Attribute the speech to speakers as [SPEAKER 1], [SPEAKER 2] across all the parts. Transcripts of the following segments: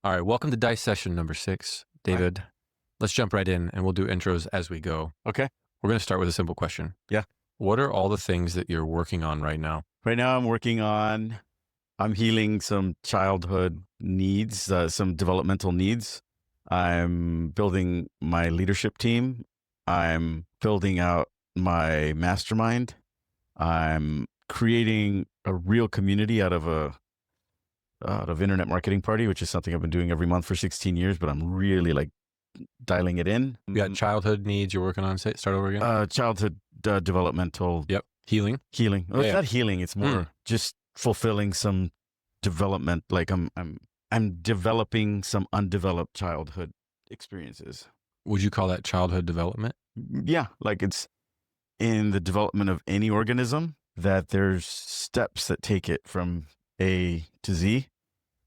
[SPEAKER 1] All right, welcome to Dice session number 6. David, let's jump right in and we'll do intros as we go.
[SPEAKER 2] Okay.
[SPEAKER 1] We're going to start with a simple question.
[SPEAKER 2] Yeah.
[SPEAKER 1] What are all the things that you're working on right now?
[SPEAKER 2] Right now I'm healing some childhood needs, some developmental needs. I'm building my leadership team. I'm building out my mastermind. I'm creating a real community out of internet marketing party, which is something I've been doing every month for 16 years, but I'm really like dialing it in.
[SPEAKER 1] You got childhood needs you're working on. Start over again.
[SPEAKER 2] Childhood developmental
[SPEAKER 1] Yep. Healing.
[SPEAKER 2] Well, it's not healing. It's more just fulfilling some development. Like I'm developing some undeveloped childhood experiences.
[SPEAKER 1] Would you call that childhood development?
[SPEAKER 2] Yeah. Like it's in the development of any organism that there's steps that take it from A to Z.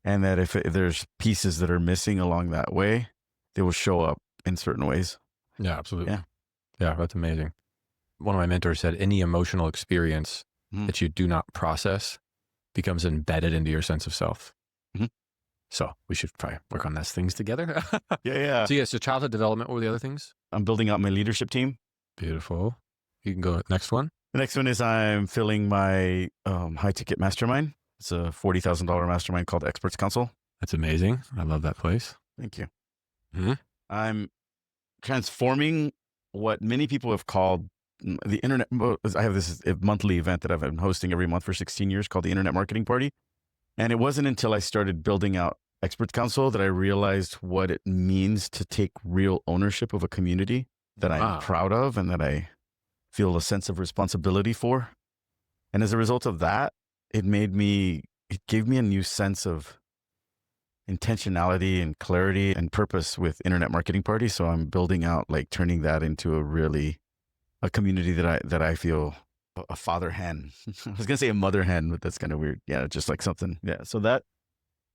[SPEAKER 2] And that if there's pieces that are missing along that way, they will show up in certain ways.
[SPEAKER 1] Yeah, absolutely.
[SPEAKER 2] Yeah.
[SPEAKER 1] Yeah, that's amazing. One of my mentors said any emotional experience that you do not process becomes embedded into your sense of self.
[SPEAKER 2] Mm-hmm.
[SPEAKER 1] So we should try work on those things together.
[SPEAKER 2] Yeah.
[SPEAKER 1] So childhood development, what were the other things?
[SPEAKER 2] I'm building out my leadership team.
[SPEAKER 1] Beautiful. You can go next one.
[SPEAKER 2] The next one is I'm filling my high ticket mastermind. It's a $40,000 mastermind called Experts Council.
[SPEAKER 1] That's amazing. I love that place.
[SPEAKER 2] Thank you.
[SPEAKER 1] Mm-hmm.
[SPEAKER 2] I'm transforming what many people have called the internet. I have this monthly event that I've been hosting every month for 16 years called the Internet Marketing Party. And it wasn't until I started building out Experts Council that I realized what it means to take real ownership of a community that I'm proud of and that I feel a sense of responsibility for. And as a result of that, it gave me a new sense of intentionality and clarity and purpose with Internet Marketing Party. So I'm building out, like turning that into a community that I feel a father hen. I was going to say a mother hen, but that's kind of weird. Yeah. Just like something. Yeah. So that,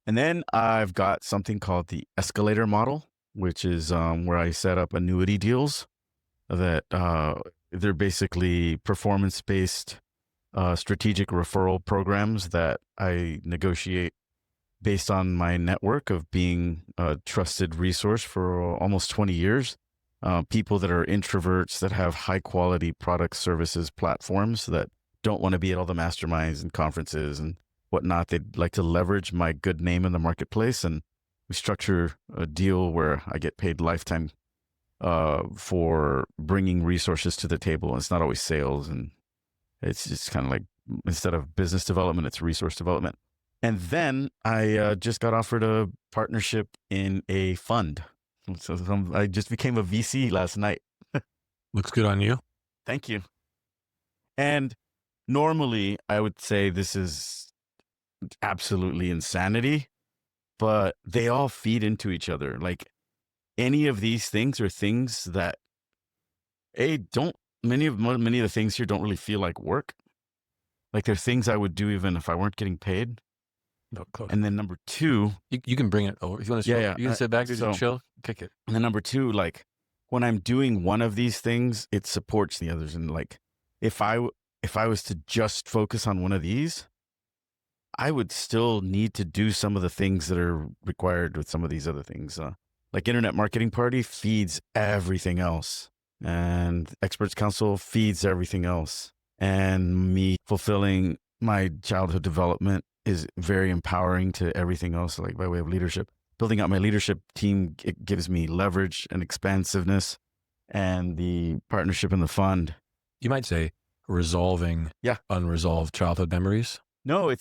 [SPEAKER 2] and then I've got something called the Escalator model, which is where I set up annuity deals that they're basically performance-based strategic referral programs that I negotiate based on my network of being a trusted resource for almost 20 years. People that are introverts that have high quality products, services, platforms that don't want to be at all the masterminds and conferences and whatnot. They'd like to leverage my good name in the marketplace. And we structure a deal where I get paid lifetime for bringing resources to the table. And it's not always sales. And it's just kind of like, instead of business development, it's resource development. And then I just got offered a partnership in a fund. So I just became a VC last night.
[SPEAKER 1] Looks good on you.
[SPEAKER 2] Thank you. And normally I would say this is absolutely insanity, but they all feed into each other. Like any of these things are things that many of the things here don't really feel like work. Like they're things I would do even if I weren't getting paid.
[SPEAKER 1] No, close.
[SPEAKER 2] And then number two,
[SPEAKER 1] you can bring it over. If you want to, you can sit back, chill, kick it.
[SPEAKER 2] And then number two, like when I'm doing one of these things, it supports the others. And like, if I was to just focus on one of these, I would still need to do some of the things that are required with some of these other things. Like Internet Marketing Party feeds everything else, and Experts Council feeds everything else. And me fulfilling my childhood development is very empowering to everything else, like by way of leadership. Building out my leadership team, it gives me leverage and expansiveness, and the partnership in the fund.
[SPEAKER 1] You might say resolving unresolved childhood memories.
[SPEAKER 2] No,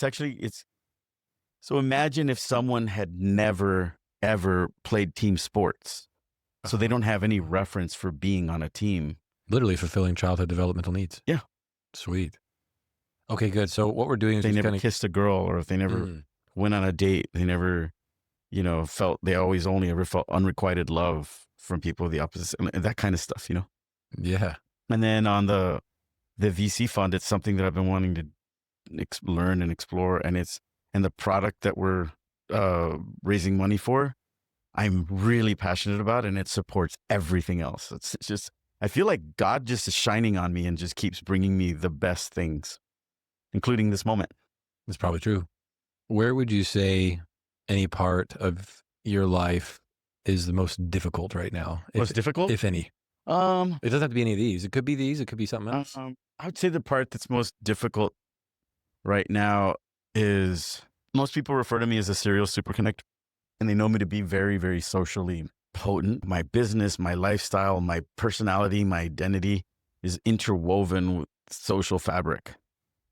[SPEAKER 2] so imagine if someone had never, ever played team sports. So they don't have any reference for being on a team.
[SPEAKER 1] Literally fulfilling childhood developmental needs.
[SPEAKER 2] Yeah.
[SPEAKER 1] Sweet. Okay, good. So what we're doing is
[SPEAKER 2] they never kissed a girl, or if they never went on a date, they never, they always only ever felt unrequited love from people of the opposite, and that kind of stuff,
[SPEAKER 1] Yeah.
[SPEAKER 2] And then on the VC fund, it's something that I've been wanting to learn and explore, and the product that we're raising money for, I'm really passionate about, and it supports everything else. It's just, I feel like God just is shining on me and just keeps bringing me the best things, including this moment.
[SPEAKER 1] That's probably true. Where would you say any part of your life is the most difficult right now?
[SPEAKER 2] Most difficult?
[SPEAKER 1] If any.
[SPEAKER 2] Um,
[SPEAKER 1] It doesn't have to be any of these. It could be these. It could be something else.
[SPEAKER 2] I would say the part that's most difficult right now is most people refer to me as a serial super connector, and they know me to be very, very socially potent. My business, my lifestyle, my personality, my identity is interwoven with social fabric.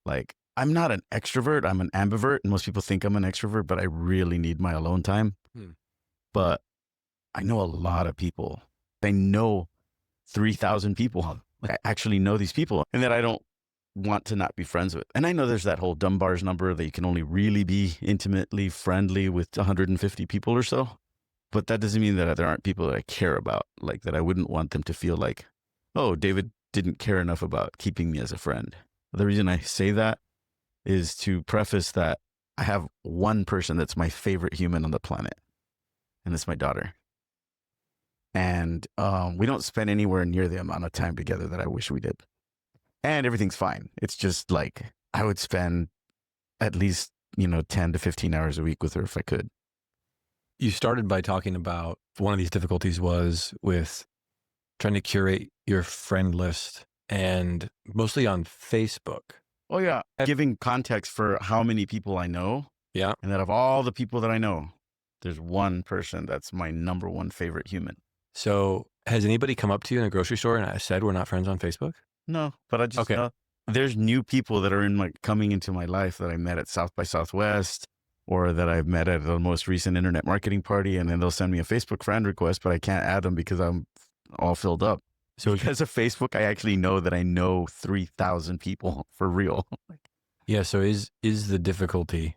[SPEAKER 2] Like, I'm not an extrovert, I'm an ambivert. And most people think I'm an extrovert, but I really need my alone time. But I know a lot of people. I know 3,000 people. Like, I actually know these people, and that I don't want to not be friends with. And I know there's that whole Dunbar's number that you can only really be intimately friendly with 150 people or so. But that doesn't mean that there aren't people that I care about, like that I wouldn't want them to feel like, oh, David didn't care enough about keeping me as a friend. The reason I say that is to preface that I have one person that's my favorite human on the planet, and it's my daughter. And we don't spend anywhere near the amount of time together that I wish we did. And everything's fine. It's just like I would spend at least, 10 to 15 hours a week with her if I could.
[SPEAKER 1] You started by talking about one of these difficulties was with trying to curate your friend list, and mostly on Facebook.
[SPEAKER 2] Oh, yeah. Giving context for how many people I know.
[SPEAKER 1] Yeah.
[SPEAKER 2] And that of all the people that I know, there's one person that's my number one favorite human.
[SPEAKER 1] So has anybody come up to you in a grocery store and said we're not friends on Facebook?
[SPEAKER 2] No, but I just know there's new people that are coming into my life that I met at South by Southwest, or that I've met at the most recent internet marketing party, and then they'll send me a Facebook friend request, but I can't add them because I'm all filled up. So because of Facebook, I actually know that I know 3,000 people for real.
[SPEAKER 1] Yeah. So is the difficulty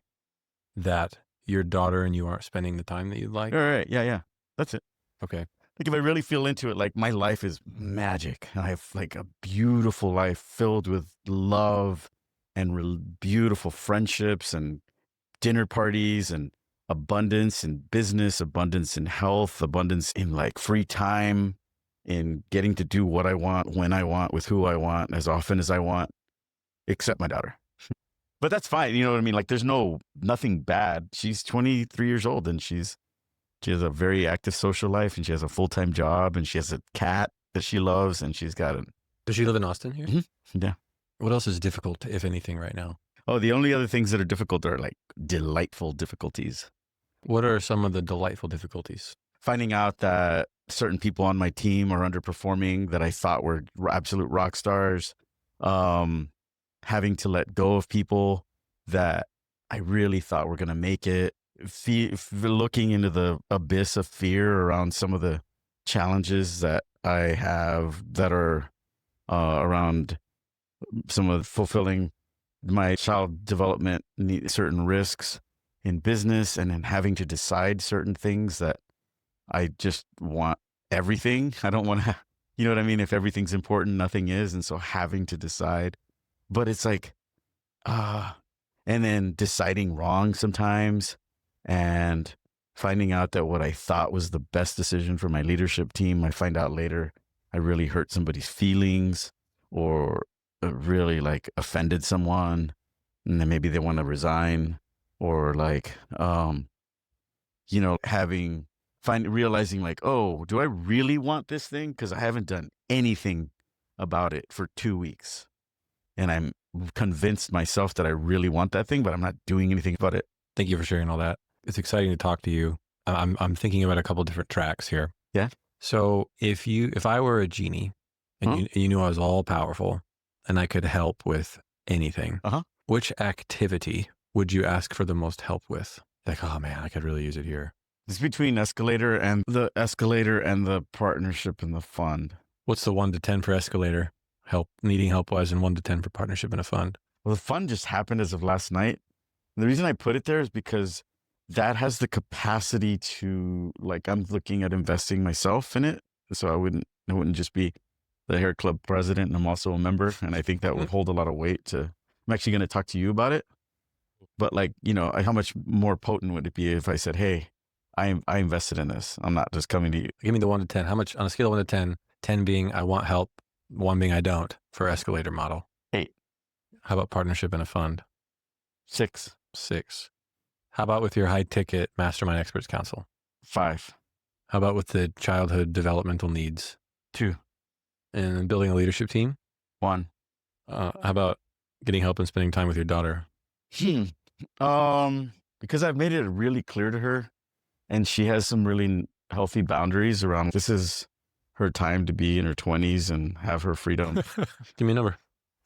[SPEAKER 1] that your daughter and you aren't spending the time that you'd like?
[SPEAKER 2] All right. Yeah. That's it.
[SPEAKER 1] Okay.
[SPEAKER 2] Like, if I really feel into it, like, my life is magic. I have like a beautiful life filled with love and beautiful friendships and dinner parties and abundance in business, abundance in health, abundance in like free time, in getting to do what I want, when I want, with who I want, as often as I want, except my daughter. But that's fine. You know what I mean? Like, there's nothing bad. She's 23 years old, and she has a very active social life, and she has a full-time job, and she has a cat that she loves, and she's got
[SPEAKER 1] Does she live in Austin here?
[SPEAKER 2] Mm-hmm. Yeah.
[SPEAKER 1] What else is difficult, if anything, right now?
[SPEAKER 2] Oh, the only other things that are difficult are like delightful difficulties.
[SPEAKER 1] What are some of the delightful difficulties?
[SPEAKER 2] Finding out that certain people on my team are underperforming that I thought were absolute rock stars. Having to let go of people that I really thought were going to make it. Looking into the abyss of fear around some of the challenges that I have that are around some of fulfilling my child development, certain risks in business, and then having to decide certain things that I just want everything. I don't want to, you know what I mean? If everything's important, nothing is. And so having to decide, but it's like, and then deciding wrong sometimes, and finding out that what I thought was the best decision for my leadership team, I find out later I really hurt somebody's feelings, or really like offended someone, and then maybe they want to resign, or like, realizing like, oh, do I really want this thing? Because I haven't done anything about it for 2 weeks, and I'm convinced myself that I really want that thing, but I'm not doing anything about it.
[SPEAKER 1] Thank you for sharing all that. It's exciting to talk to you. I'm thinking about a couple different tracks here.
[SPEAKER 2] Yeah.
[SPEAKER 1] So if I were a genie and you knew I was all powerful and I could help with anything, which activity would you ask for the most help with? Like, oh man, I could really use it here.
[SPEAKER 2] It's between Escalator and the partnership and the fund.
[SPEAKER 1] What's the 1 to 10 for Escalator? Needing help wise, and 1 to 10 for partnership and a fund.
[SPEAKER 2] Well, the fund just happened as of last night. And the reason I put it there is because that has the capacity to, like, I'm looking at investing myself in it. So I wouldn't just be the hair club president, and I'm also a member. And I think that would hold a lot of weight I'm actually going to talk to you about it. But like, how much more potent would it be if I said, hey, I invested in this. I'm not just coming to you.
[SPEAKER 1] Give me the 1 to 10. How much on a scale of 1 to 10, 10 being I want help, 1 being I don't, for Escalator model?
[SPEAKER 2] 8.
[SPEAKER 1] How about partnership and a fund?
[SPEAKER 2] 6.
[SPEAKER 1] 6. How about with your high ticket Mastermind Experts Council?
[SPEAKER 2] 5.
[SPEAKER 1] How about with the childhood developmental needs?
[SPEAKER 2] 2.
[SPEAKER 1] And building a leadership team?
[SPEAKER 2] 1.
[SPEAKER 1] How about getting help and spending time with your daughter?
[SPEAKER 2] Because I've made it really clear to her, and she has some really healthy boundaries around this is her time to be in her 20s and have her freedom.
[SPEAKER 1] Give me a number.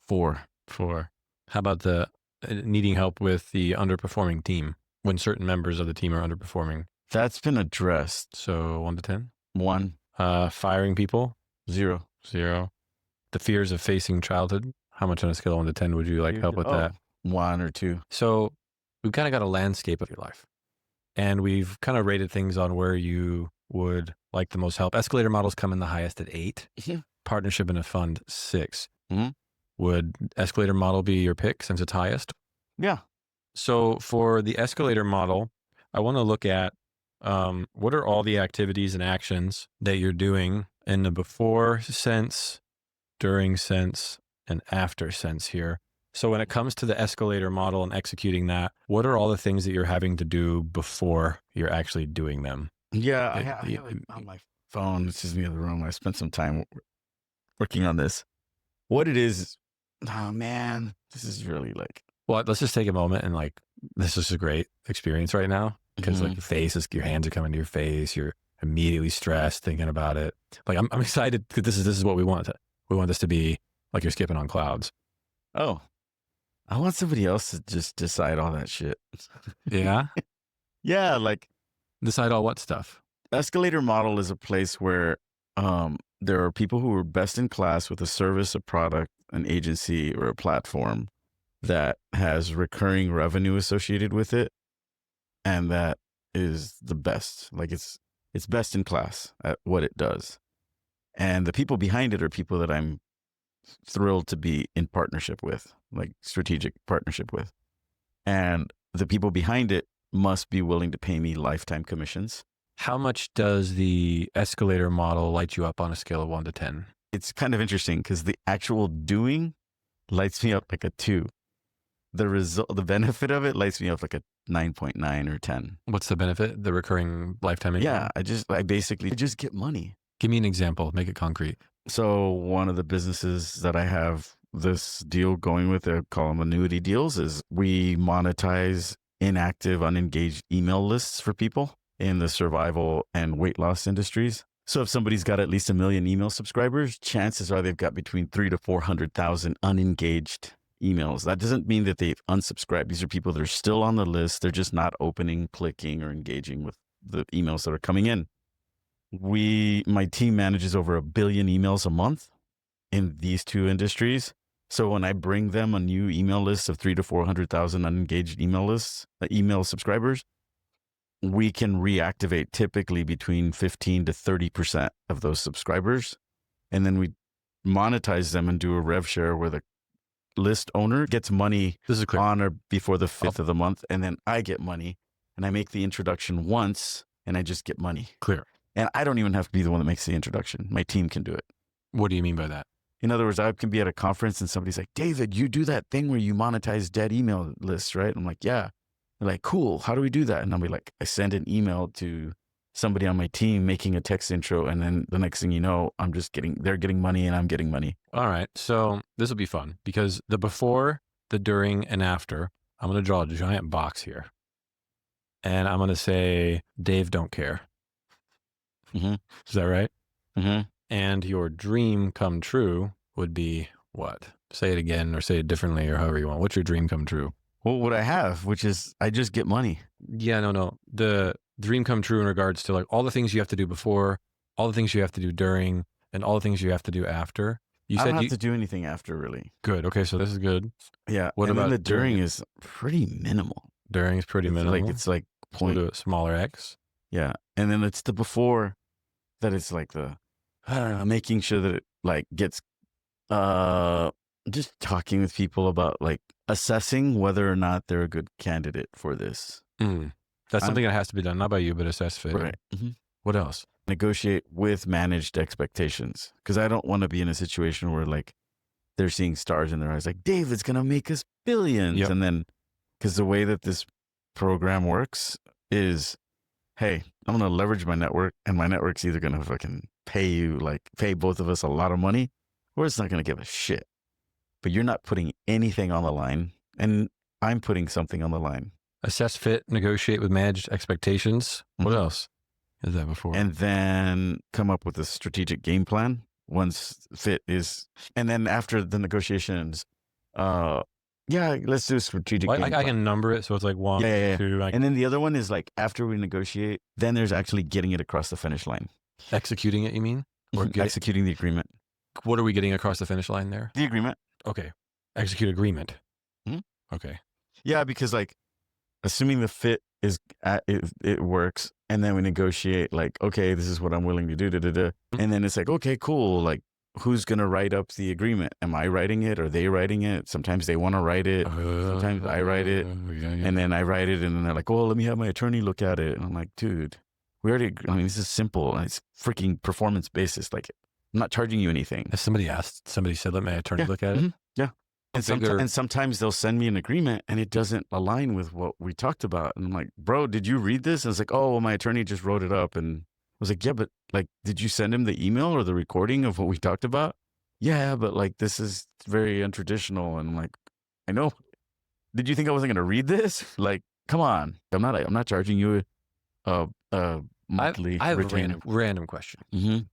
[SPEAKER 2] 4.
[SPEAKER 1] 4. How about the needing help with the underperforming team when certain members of the team are underperforming?
[SPEAKER 2] That's been addressed.
[SPEAKER 1] So 1 to 10?
[SPEAKER 2] 1.
[SPEAKER 1] Firing people?
[SPEAKER 2] 0.
[SPEAKER 1] 0. The fears of facing childhood? How much on a scale of 1 to 10 would you like help with that?
[SPEAKER 2] 1 or 2.
[SPEAKER 1] So we've kind of got a landscape of your life, and we've kind of rated things on where you would like the most help. Escalator models come in the highest at 8. Partnership in a fund, 6. Would escalator model be your pick since it's highest?
[SPEAKER 2] Yeah.
[SPEAKER 1] So for the escalator model, I want to look at what are all the activities and actions that you're doing in the before sense, during sense, and after sense here. So when it comes to the escalator model and executing that, what are all the things that you're having to do before you're actually doing them?
[SPEAKER 2] Yeah, I have it on my phone. This is in the other room. I spent some time working on this. What it is, oh man, this is really like.
[SPEAKER 1] Well, let's just take a moment and like, this is a great experience right now because like your hands are coming to your face. You're immediately stressed thinking about it. Like I'm excited because this is what we want. We want this to be like you're skipping on clouds.
[SPEAKER 2] Oh, I want somebody else to just decide all that shit.
[SPEAKER 1] Yeah.
[SPEAKER 2] Yeah. Like
[SPEAKER 1] decide all what stuff?
[SPEAKER 2] Escalator model is a place where there are people who are best in class with a service, a product, an agency, or a platform that has recurring revenue associated with it. And that is the best. Like it's best in class at what it does. And the people behind it are people that I'm thrilled to be in partnership with, like strategic partnership with. And the people behind it must be willing to pay me lifetime commissions.
[SPEAKER 1] How much does the escalator model light you up on a scale of 1 to 10?
[SPEAKER 2] It's kind of interesting because the actual doing lights me up like a 2. The benefit of it lights me up like a 9.9 or 10.
[SPEAKER 1] What's the benefit? The recurring lifetime income?
[SPEAKER 2] Yeah, I basically just get money.
[SPEAKER 1] Give me an example. Make it concrete.
[SPEAKER 2] So one of the businesses that I have this deal going with, I call them annuity deals, is we monetize inactive, unengaged email lists for people in the survival and weight loss industries. So if somebody's got at least 1 million email subscribers, chances are they've got between 300,000 to 400,000 unengaged emails. That doesn't mean that they've unsubscribed. These are people that are still on the list. They're just not opening, clicking, or engaging with the emails that are coming in. My team manages over 1 billion emails a month in these 2 industries. So when I bring them a new email list of 300,000 to 400,000 unengaged email subscribers, we can reactivate typically between 15 to 30% of those subscribers. And then we monetize them and do a rev-share where the list owner gets money on or before the 5th of the month. And then I get money and I make the introduction once and I just get money.
[SPEAKER 1] Clear.
[SPEAKER 2] And I don't even have to be the one that makes the introduction. My team can do it.
[SPEAKER 1] What do you mean by that?
[SPEAKER 2] In other words, I can be at a conference and somebody's like, David, you do that thing where you monetize dead email lists, right? I'm like, yeah. They're like, cool. How do we do that? And I'll be like, I send an email to somebody on my team making a text intro. And then the next thing you know, they're getting money and I'm getting money.
[SPEAKER 1] All right. So this will be fun because the before, the during, and after, I'm going to draw a giant box here. And I'm going to say, Dave don't care. Is that right? And your dream come true would be what? Say it again or say it differently or however you want. What's your dream come true?
[SPEAKER 2] Well, what I have, which is I just get money.
[SPEAKER 1] Yeah, no. The dream come true in regards to like all the things you have to do before, all the things you have to do during, and all the things you have to do after.
[SPEAKER 2] I don't have to do anything after, really.
[SPEAKER 1] Good. Okay, so this is good.
[SPEAKER 2] Yeah.
[SPEAKER 1] What about
[SPEAKER 2] the during is pretty minimal.
[SPEAKER 1] During is pretty minimal.
[SPEAKER 2] It's like point.
[SPEAKER 1] We'll do a smaller X.
[SPEAKER 2] Yeah. And then it's the before that it's like the making sure that it like gets just talking with people about like assessing whether or not they're a good candidate for this.
[SPEAKER 1] That's something that has to be done, not by you, but assess fit.
[SPEAKER 2] Right.
[SPEAKER 1] What else?
[SPEAKER 2] Negotiate with managed expectations. Because I don't want to be in a situation where like they're seeing stars in their eyes, like David's going to make us billions. And then, because the way that this program works is hey, I'm going to leverage my network, and my network's either going to fucking pay both of us a lot of money, or it's not going to give a shit. But you're not putting anything on the line, and I'm putting something on the line.
[SPEAKER 1] Assess fit, negotiate with managed expectations. What else is that before?
[SPEAKER 2] And then come up with a strategic game plan once fit is, and then after the negotiations, let's do a strategic game plan.
[SPEAKER 1] I can number it. So it's like 1, 2.
[SPEAKER 2] And then the other one is like, after we negotiate, then there's actually getting it across the finish line.
[SPEAKER 1] Executing it, you mean?
[SPEAKER 2] Or executing the agreement.
[SPEAKER 1] What are we getting across the finish line there?
[SPEAKER 2] The agreement.
[SPEAKER 1] Okay. Execute agreement. Okay.
[SPEAKER 2] Yeah, because like, assuming the fit is it works, and then we negotiate like, okay, this is what I'm willing to do, and then it's like, okay, cool. Like, who's gonna write up the agreement? Am I writing it? Or are they writing it? Sometimes they want to write it. Sometimes I write it, and then I write it, and then they're like, oh, let me have my attorney look at it. And I'm like, dude, this is simple. And it's freaking performance basis. Like, I'm not charging you anything.
[SPEAKER 1] Has somebody said, let my attorney look at it?
[SPEAKER 2] Yeah. And sometimes they'll send me an agreement and it doesn't align with what we talked about. And I'm like, bro, did you read this? And it's like, oh, well, my attorney just wrote it up. And I was like, yeah, but like, did you send him the email or the recording of what we talked about? Yeah, but like, this is very untraditional. And I'm like, I know. Did you think I wasn't going to read this? Like, come on. I'm not charging you a monthly.
[SPEAKER 1] I have a random question.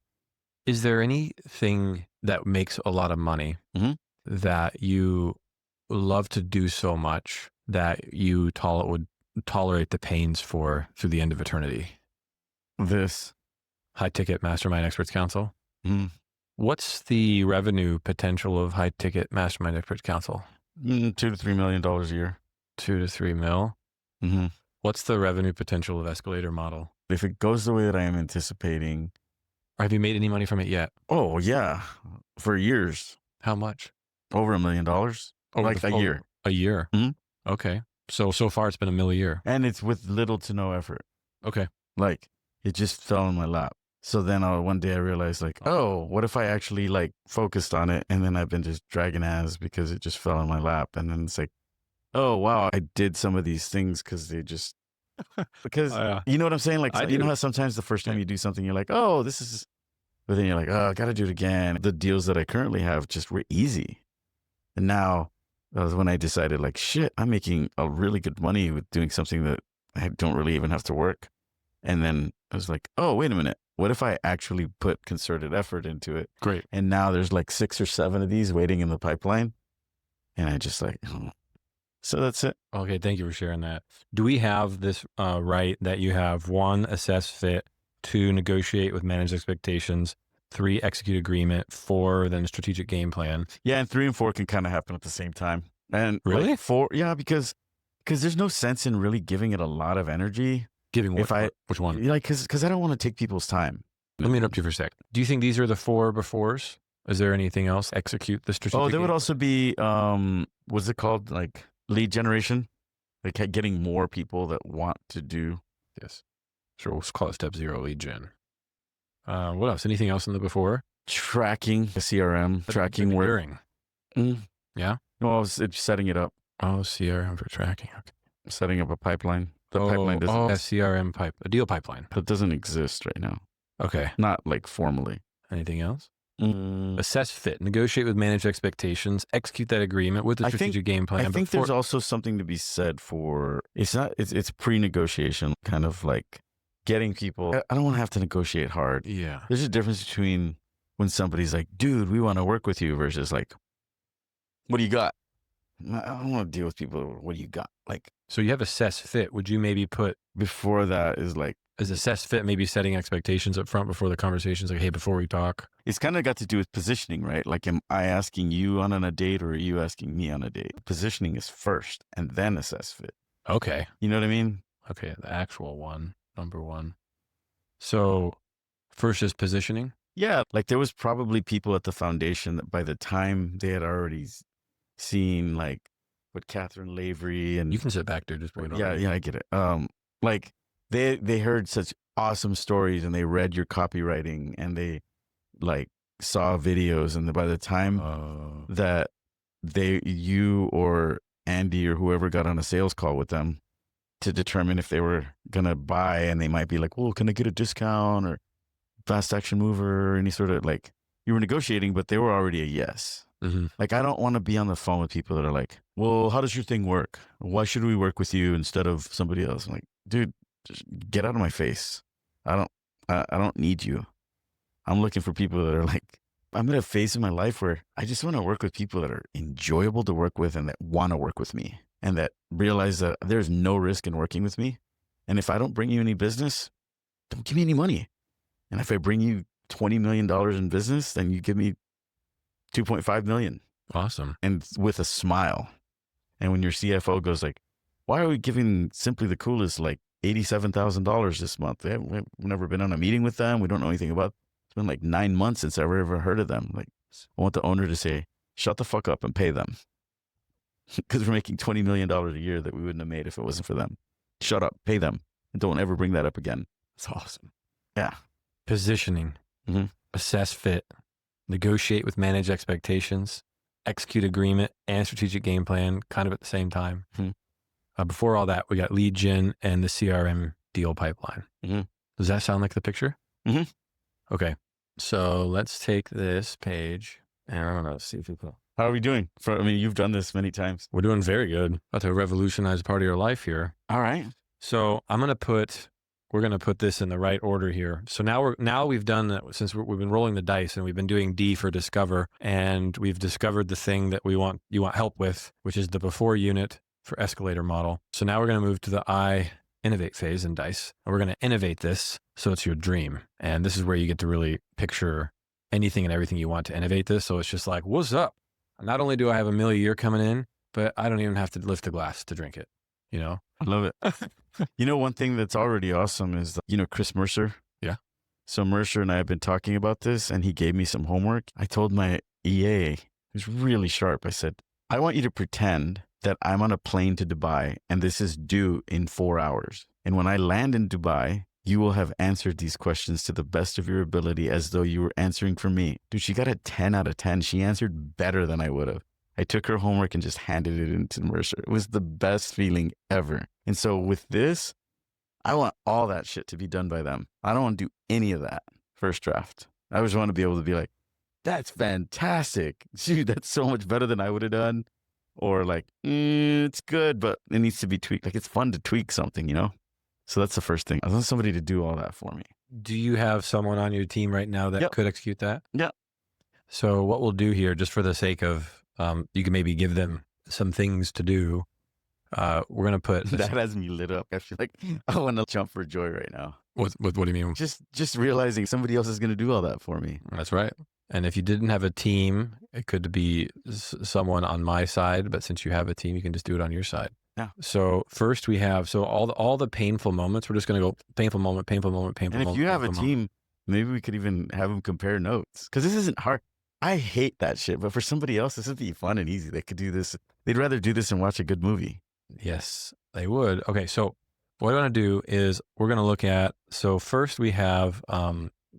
[SPEAKER 1] Is there anything that makes a lot of money that you love to do so much that you would tolerate the pains for through the end of eternity?
[SPEAKER 2] This
[SPEAKER 1] high ticket mastermind experts council. What's the revenue potential of high ticket mastermind experts council?
[SPEAKER 2] $2 to $3 million a year.
[SPEAKER 1] 2 to 3 mil. What's the revenue potential of Escalator model?
[SPEAKER 2] If it goes the way that I am anticipating.
[SPEAKER 1] Have you made any money from it yet?
[SPEAKER 2] Oh yeah, for years.
[SPEAKER 1] How much?
[SPEAKER 2] Over $1 million. Like a year.
[SPEAKER 1] A year. Okay. So far it's been $1 million a year.
[SPEAKER 2] And it's with little to no effort.
[SPEAKER 1] Okay.
[SPEAKER 2] Like, it just fell in my lap. So then one day I realized like, oh, what if I actually like focused on it? And then I've been just dragging ass because it just fell in my lap. And then it's like, oh, wow, I did some of these things because you know what I'm saying? Like, you know how sometimes the first time you do something, you're like, oh, this is, but then you're like, oh, I got to do it again. The deals that I currently have just were easy. And now that was when I decided like, shit, I'm making a really good money with doing something that I don't really even have to work. And then I was like, oh, wait a minute. What if I actually put concerted effort into it?
[SPEAKER 1] Great.
[SPEAKER 2] And now there's like 6 or 7 of these waiting in the pipeline. And I just like, so that's it.
[SPEAKER 1] Okay. Thank you for sharing that. Do we have this right that you have 1, assess fit, 2, negotiate with managed expectations, 3, execute agreement, 4, then strategic game plan?
[SPEAKER 2] Yeah. And 3 and 4 can kind of happen at the same time. And
[SPEAKER 1] really?
[SPEAKER 2] Like 4, yeah, because there's no sense in really giving it a lot of energy.
[SPEAKER 1] Giving which one?
[SPEAKER 2] Like, because I don't want to take people's time.
[SPEAKER 1] Let me interrupt you for a sec. Do you think these are the 4 befores? Is there anything else? Execute the strategic.
[SPEAKER 2] Oh, there would also be, what's it called? Like lead generation, like getting more people that want to do.
[SPEAKER 1] Yes. Sure. We'll call it step 0, lead gen. What else? Anything else in the before?
[SPEAKER 2] Tracking, the CRM, tracking work.
[SPEAKER 1] Yeah.
[SPEAKER 2] No, it's setting it up.
[SPEAKER 1] Oh, CRM for tracking. Okay.
[SPEAKER 2] Setting up a pipeline. The pipeline doesn't.
[SPEAKER 1] Oh, a CRM a deal pipeline.
[SPEAKER 2] That doesn't exist right now.
[SPEAKER 1] Okay.
[SPEAKER 2] Not like formally.
[SPEAKER 1] Anything else? Assess fit, negotiate with managed expectations, execute that agreement with the strategic game plan.
[SPEAKER 2] I think there's also something to be said for, it's pre-negotiation, kind of like getting people. I don't want to have to negotiate hard.
[SPEAKER 1] Yeah.
[SPEAKER 2] There's a difference between when somebody's like, dude, we want to work with you versus like, what do you got? I don't want to deal with people. What do you got? Like,
[SPEAKER 1] so you have assess fit. Would you maybe put
[SPEAKER 2] before that is like,
[SPEAKER 1] is assess fit maybe setting expectations up front before the conversations? Like, hey, before we talk.
[SPEAKER 2] It's kind of got to do with positioning, right? Like, am I asking you on a date or are you asking me on a date? Positioning is first and then assess fit.
[SPEAKER 1] Okay.
[SPEAKER 2] You know what I mean?
[SPEAKER 1] Okay. The actual one, number 1. So first is positioning.
[SPEAKER 2] Yeah. Like there was probably people at the foundation that by the time they had already seen like what Catherine Lavery and
[SPEAKER 1] you can sit back there, just wait on.
[SPEAKER 2] Yeah, I get it. Like they heard such awesome stories and they read your copywriting and they like saw videos, and by the time that you or Andy or whoever got on a sales call with them, to determine if they were going to buy, and they might be like, well, can I get a discount or fast action mover or any sort of like, you were negotiating, but they were already a yes. Like, I don't want to be on the phone with people that are like, well, how does your thing work? Why should we work with you instead of somebody else? I'm like, dude, just get out of my face. I don't need you. I'm looking for people that are like, I'm at a phase in my life where I just want to work with people that are enjoyable to work with and that want to work with me and that realize that there's no risk in working with me. And if I don't bring you any business, don't give me any money. And if I bring you $20 million in business, then you give me $2.5 million.
[SPEAKER 1] Awesome.
[SPEAKER 2] And with a smile. And when your CFO goes like, why are we giving Simply the Coolest like $87,000 this month? We've never been on a meeting with them. We don't know anything about. It's been like 9 months since I've ever heard of them. Like, I want the owner to say, shut the fuck up and pay them. Because we're making $20 million a year that we wouldn't have made if it wasn't for them. Shut up, pay them. And don't ever bring that up again.
[SPEAKER 1] It's awesome.
[SPEAKER 2] Yeah.
[SPEAKER 1] Positioning, assess fit, negotiate with manage expectations, execute agreement and strategic game plan kind of at the same time. Before all that, we got lead gen and the CRM deal pipeline. Does that sound like the picture? Okay. So let's take this page and I don't know, see if you put.
[SPEAKER 2] How are we doing? I mean, you've done this many times.
[SPEAKER 1] We're doing very good. About to revolutionize part of your life here.
[SPEAKER 2] All right.
[SPEAKER 1] So we're going to put this in the right order here. So now we've done that since we've been rolling the dice and we've been doing D for discover, and we've discovered the thing that you want help with, which is the before unit for escalator model. So now we're going to move to the I innovate phase in dice. And we're going to innovate this so it's your dream. And this is where you get to really picture anything and everything you want to innovate this. So it's just like, what's up? Not only do I have $1 million a year coming in, but I don't even have to lift a glass to drink it. You know?
[SPEAKER 2] I love it. You know, one thing that's already awesome is, Chris Mercer.
[SPEAKER 1] Yeah.
[SPEAKER 2] So Mercer and I have been talking about this, and he gave me some homework. I told my EA, who's really sharp, I said, I want you to pretend that I'm on a plane to Dubai and this is due in 4 hours. And when I land in Dubai, you will have answered these questions to the best of your ability as though you were answering for me. Dude, she got a 10 out of 10. She answered better than I would have. I took her homework and just handed it into Mercer. It was the best feeling ever. And so with this, I want all that shit to be done by them. I don't want to do any of that first draft. I just want to be able to be like, that's fantastic. Dude, that's so much better than I would have done. Or like, it's good, but it needs to be tweaked. Like, it's fun to tweak something, So that's the first thing. I want somebody to do all that for me.
[SPEAKER 1] Do you have someone on your team right now that could execute that?
[SPEAKER 2] Yeah.
[SPEAKER 1] So what we'll do here, just for the sake of, you can maybe give them some things to do. We're going to put...
[SPEAKER 2] That has me lit up. I feel like I want to jump for joy right now.
[SPEAKER 1] What do you mean?
[SPEAKER 2] Just realizing somebody else is going to do all that for me.
[SPEAKER 1] That's right. And if you didn't have a team, it could be someone on my side, but since you have a team, you can just do it on your side.
[SPEAKER 2] Yeah.
[SPEAKER 1] So first we have, all the painful moments, we're just going to go painful moment, painful moment, painful moment.
[SPEAKER 2] And if you have a team, maybe we could even have them compare notes, because this isn't hard. I hate that shit, but for somebody else, this would be fun and easy. They could do this. They'd rather do this and watch a good movie.
[SPEAKER 1] Yes, they would. Okay. So what I want to do is we're going to look at, so first we have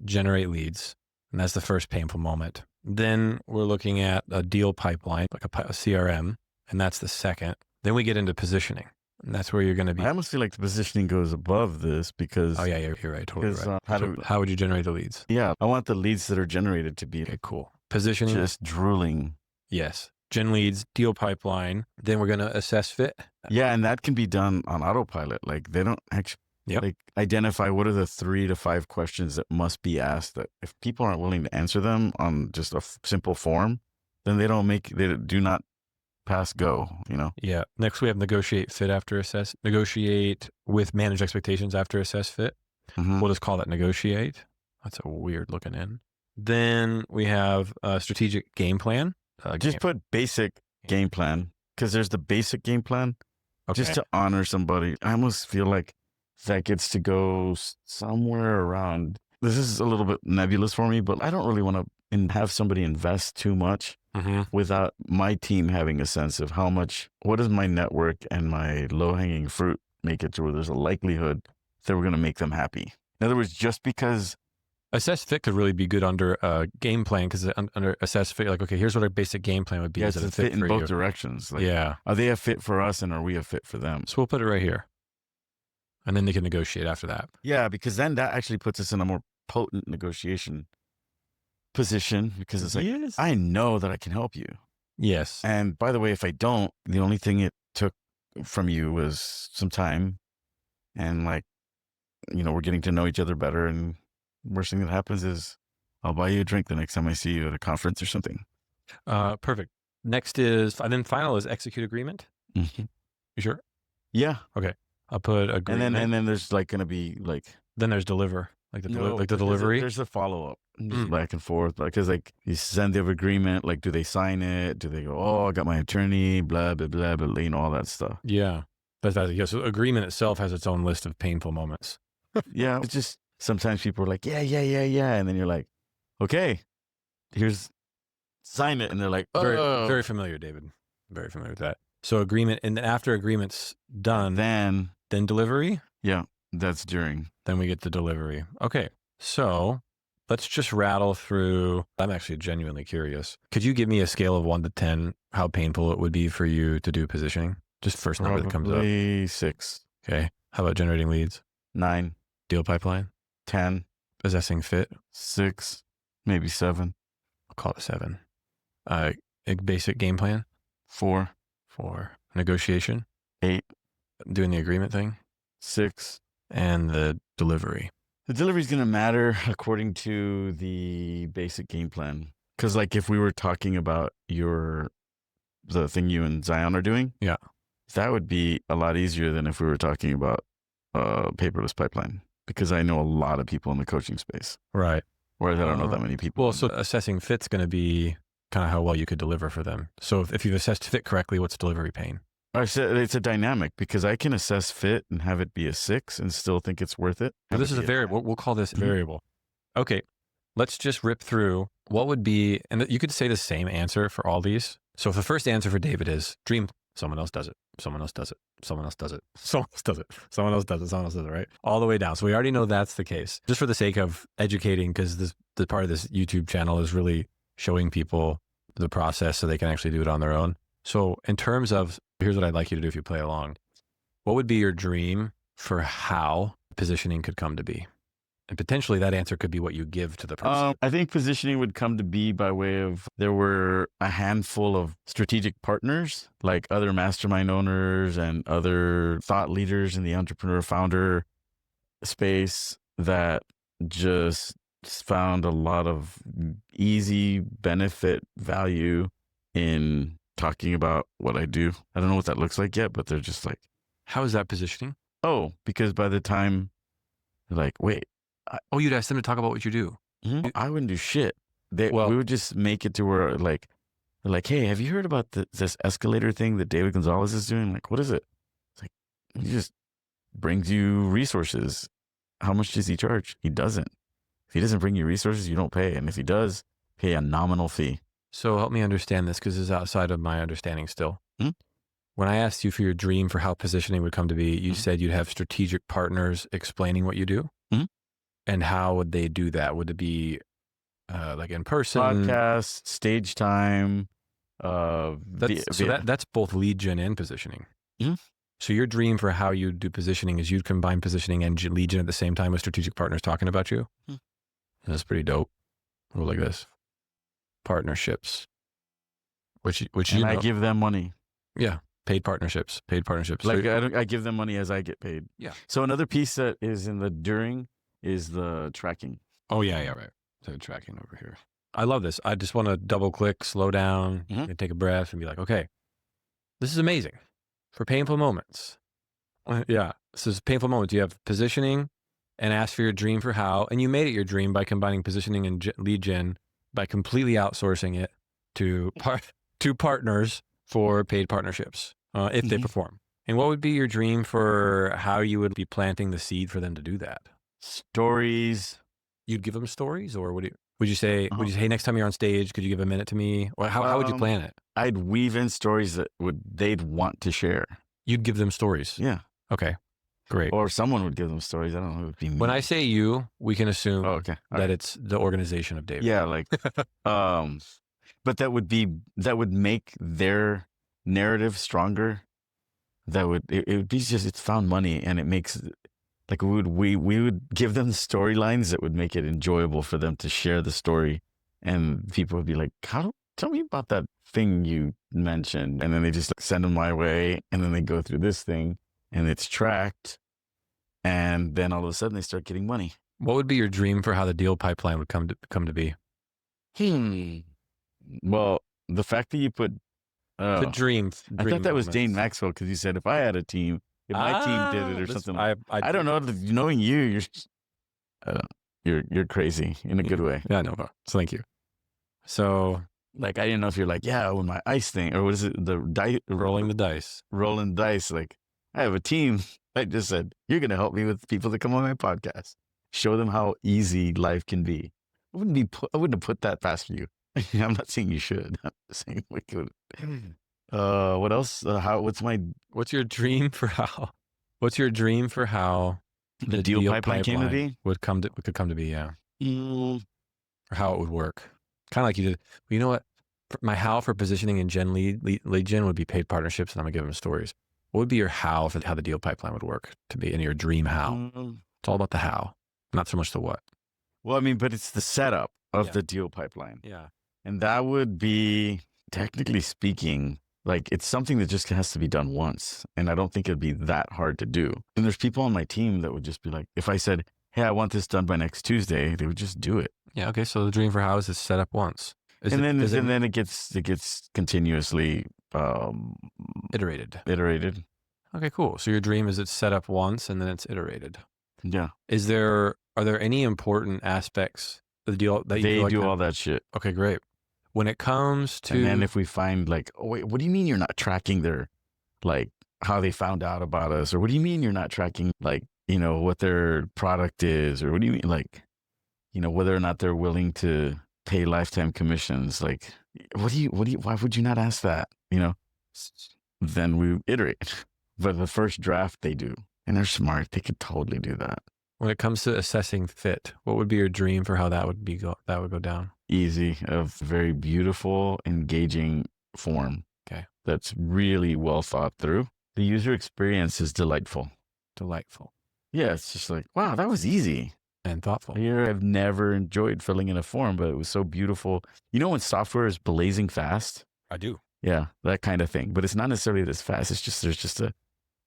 [SPEAKER 1] generate leads. And that's the first painful moment. Then we're looking at a deal pipeline, like a CRM, and that's the second. Then we get into positioning, and that's where you're going to be.
[SPEAKER 2] I almost feel like the positioning goes above this because...
[SPEAKER 1] Oh, yeah, you're right. Totally right. How would you generate the leads?
[SPEAKER 2] Yeah, I want the leads that are generated to be...
[SPEAKER 1] Okay, cool. Positioning.
[SPEAKER 2] Just drooling.
[SPEAKER 1] Yes. Gen leads, deal pipeline. Then we're going to assess fit.
[SPEAKER 2] Yeah, and that can be done on autopilot. Like, they don't actually... Like, identify what are the 3 to 5 questions that must be asked, that if people aren't willing to answer them on just a simple form, then they do not pass go,
[SPEAKER 1] Yeah. Next we have negotiate fit after assess, negotiate with manage expectations after assess fit. We'll just call that negotiate. That's a weird looking in. Then we have a strategic game plan.
[SPEAKER 2] Just put basic game plan, because there's the basic game plan just to honor somebody. I almost feel like that gets to go somewhere around. This is a little bit nebulous for me, but I don't really want to have somebody invest too much without my team having a sense of what does my network and my low-hanging fruit make it to where there's a likelihood that we're going to make them happy. In other words, just because...
[SPEAKER 1] Assess fit could really be good under a game plan, because under assess fit, like, okay, here's what our basic game plan would be.
[SPEAKER 2] Yeah, it's a fit in both directions. Like,
[SPEAKER 1] yeah.
[SPEAKER 2] Are they a fit for us and are we a fit for them?
[SPEAKER 1] So we'll put it right here. And then they can negotiate after that.
[SPEAKER 2] Yeah, because then that actually puts us in a more potent negotiation position, because it's like,
[SPEAKER 1] Yes.
[SPEAKER 2] I know that I can help you.
[SPEAKER 1] Yes.
[SPEAKER 2] And by the way, if I don't, the only thing it took from you was some time, and like, we're getting to know each other better. And worst thing that happens is I'll buy you a drink the next time I see you at a conference or something.
[SPEAKER 1] Perfect. Next is, and then final is execute agreement.
[SPEAKER 2] Mm-hmm.
[SPEAKER 1] You sure?
[SPEAKER 2] Yeah.
[SPEAKER 1] Okay. I'll put agreement.
[SPEAKER 2] And then there's like going to be like,
[SPEAKER 1] then there's deliver, like the delivery.
[SPEAKER 2] There's a follow up, just back and forth, because like you send the agreement, like, do they sign it? Do they go, oh, I got my attorney, blah blah blah blah, all that stuff.
[SPEAKER 1] Yeah, yeah. So agreement itself has its own list of painful moments.
[SPEAKER 2] Yeah, it's just sometimes people are like, yeah, and then you're like, okay, here's sign it, and they're like, oh.
[SPEAKER 1] Very familiar, David. Very familiar with that. So agreement, and then after agreement's done, then delivery.
[SPEAKER 2] Yeah, that's during.
[SPEAKER 1] Then we get the delivery. Okay, so let's just rattle through. I'm actually genuinely curious. Could you give me a scale of 1 to 10 how painful it would be for you to do positioning? Just first number that comes up.
[SPEAKER 2] Probably 6.
[SPEAKER 1] Okay. How about generating leads?
[SPEAKER 2] 9.
[SPEAKER 1] Deal pipeline?
[SPEAKER 2] 10.
[SPEAKER 1] Assessing fit?
[SPEAKER 2] 6. Maybe 7.
[SPEAKER 1] I'll call it 7. Basic game plan?
[SPEAKER 2] 4.
[SPEAKER 1] Negotiation?
[SPEAKER 2] 8.
[SPEAKER 1] Doing the agreement thing?
[SPEAKER 2] 6.
[SPEAKER 1] And the delivery?
[SPEAKER 2] The delivery is going to matter according to the basic game plan. Because like if we were talking about the thing you and Zion are doing,
[SPEAKER 1] yeah,
[SPEAKER 2] that would be a lot easier than if we were talking about paperless pipeline, because I know a lot of people in the coaching space.
[SPEAKER 1] Right.
[SPEAKER 2] Whereas I don't know that many people.
[SPEAKER 1] Well, so assessing fit's going to be kind of how well you could deliver for them. So if you've assessed fit correctly, what's delivery pain?
[SPEAKER 2] I said it's a dynamic, because I can assess fit and have it be a 6 and still think it's worth it.
[SPEAKER 1] Well, this is a variable. We'll call this variable. Okay. Let's just rip through what would be, and you could say the same answer for all these. So if the first answer for David is dream, someone else does it. Someone else does it. Someone else does it. Someone else does it. Someone else does it. Someone else does it, right? All the way down. So we already know that's the case. Just for the sake of educating, because the part of this YouTube channel is really showing people the process so they can actually do it on their own. So in terms of, here's what I'd like you to do if you play along. What would be your dream for how positioning could come to be? And potentially that answer could be what you give to the person.
[SPEAKER 2] I think positioning would come to be by way of, there were a handful of strategic partners, like other mastermind owners and other thought leaders in the entrepreneur founder space, that just found a lot of easy benefit value in talking about what I do. I don't know what that looks like yet, but they're just like,
[SPEAKER 1] how is that positioning?
[SPEAKER 2] Oh, because by the time they're like, wait,
[SPEAKER 1] you'd ask them to talk about what you do.
[SPEAKER 2] Mm-hmm. I wouldn't do shit. We would just make it to where like, they're like, hey, have you heard about this Escalator thing that David Gonzalez is doing? Like, what is it? It's like, he just brings you resources. How much does he charge? He doesn't. If he doesn't bring you resources, you don't pay. And if he does, pay a nominal fee.
[SPEAKER 1] So help me understand this, because this is outside of my understanding still. Mm-hmm. When I asked you for your dream for how positioning would come to be, you said you'd have strategic partners explaining what you do. Mm-hmm. And how would they do that? Would it be like in person?
[SPEAKER 2] Podcast, stage time.
[SPEAKER 1] That's both lead gen and positioning.
[SPEAKER 2] Mm-hmm.
[SPEAKER 1] So your dream for how you do positioning is you'd combine positioning and lead gen at the same time with strategic partners talking about you? Mm-hmm. That's pretty dope. Go like this. Partnerships. Which
[SPEAKER 2] I give them money.
[SPEAKER 1] Yeah. Paid partnerships.
[SPEAKER 2] Like I give them money as I get paid.
[SPEAKER 1] Yeah.
[SPEAKER 2] So another piece that is in the during is the tracking.
[SPEAKER 1] Oh yeah, right. So tracking over here. I love this. I just want to double click, slow down, and take a breath and be like, okay, this is amazing for painful moments. Yeah. This is painful moments. You have positioning and ask for your dream for how, and you made it your dream by combining positioning and lead gen by completely outsourcing it to partners for paid partnerships if they perform. And what would be your dream for how you would be planting the seed for them to do that?
[SPEAKER 2] Stories.
[SPEAKER 1] You'd give them stories, or would you say, hey, next time you're on stage, could you give a minute to me? Or how would you plan it?
[SPEAKER 2] I'd weave in stories that they'd want to share.
[SPEAKER 1] You'd give them stories?
[SPEAKER 2] Yeah.
[SPEAKER 1] Okay. Great.
[SPEAKER 2] Or someone would give them stories. I don't know. It would be me.
[SPEAKER 1] When I say you, we can assume that it's the organization of David.
[SPEAKER 2] Yeah, like, but that would make their narrative stronger. It would be just, it's found money, and it makes Like we would give them storylines that would make it enjoyable for them to share the story, and people would be like, tell me about that thing you mentioned. And then they just send them my way, and then they go through this thing, and it's tracked. And then all of a sudden they start getting money.
[SPEAKER 1] What would be your dream for how the deal pipeline would come to be?
[SPEAKER 2] Well, the fact that you put
[SPEAKER 1] The dream
[SPEAKER 2] I thought that was
[SPEAKER 1] moments.
[SPEAKER 2] Dane Maxwell, because you said if I had a team, if my team did it or something. I don't know. Knowing you, you're crazy in a good way.
[SPEAKER 1] Yeah, I know. So thank you. So
[SPEAKER 2] like, I didn't know if you're like, yeah, when my ice thing, or what is it?
[SPEAKER 1] Rolling the dice.
[SPEAKER 2] Rolling dice. Like, I have a team. I just said, you're going to help me with people that come on my podcast. Show them how easy life can be. I wouldn't have put that past you. I'm not saying you should. I'm just saying we could. What else? What's your dream for how?
[SPEAKER 1] What's your dream for how
[SPEAKER 2] the deal pipeline came to be?
[SPEAKER 1] Could come to be, yeah. Or how it would work. Kind of like you did. Well, you know what? My how for positioning and lead gen would be paid partnerships, and I'm gonna give them stories. What would be your how for how the deal pipeline would work to be in your dream how? It's all about the how, not so much the what.
[SPEAKER 2] Well, I mean, but it's the setup of the deal pipeline.
[SPEAKER 1] Yeah.
[SPEAKER 2] And that would be, technically speaking, like, it's something that just has to be done once. And I don't think it'd be that hard to do. And there's people on my team that would just be like, if I said, hey, I want this done by next Tuesday, they would just do it.
[SPEAKER 1] Yeah. Okay. So the dream for how is set up once.
[SPEAKER 2] And then it gets continuously
[SPEAKER 1] iterated.
[SPEAKER 2] Okay,
[SPEAKER 1] cool. So your dream is it's set up once and then it's iterated.
[SPEAKER 2] Yeah.
[SPEAKER 1] Are there any important aspects of the deal that
[SPEAKER 2] they do all that shit?
[SPEAKER 1] Okay, great. When it comes to,
[SPEAKER 2] and then if we find like, oh wait, what do you mean you're not tracking their, like, how they found out about us, or what do you mean you're not tracking, like, what their product is, or what do you mean, like, whether or not they're willing to pay lifetime commissions, like, why would you not ask that? Then we iterate. But the first draft they do, and they're smart, they could totally do that.
[SPEAKER 1] When it comes to assessing fit, what would be your dream for how that would go down?
[SPEAKER 2] Easy, a very beautiful, engaging form.
[SPEAKER 1] Okay.
[SPEAKER 2] That's really well thought through. The user experience is delightful. Yeah, it's just like, wow, that was easy.
[SPEAKER 1] And thoughtful.
[SPEAKER 2] I've never enjoyed filling in a form, but it was so beautiful. When software is blazing fast?
[SPEAKER 1] I do.
[SPEAKER 2] Yeah, that kind of thing. But it's not necessarily this fast. It's just, I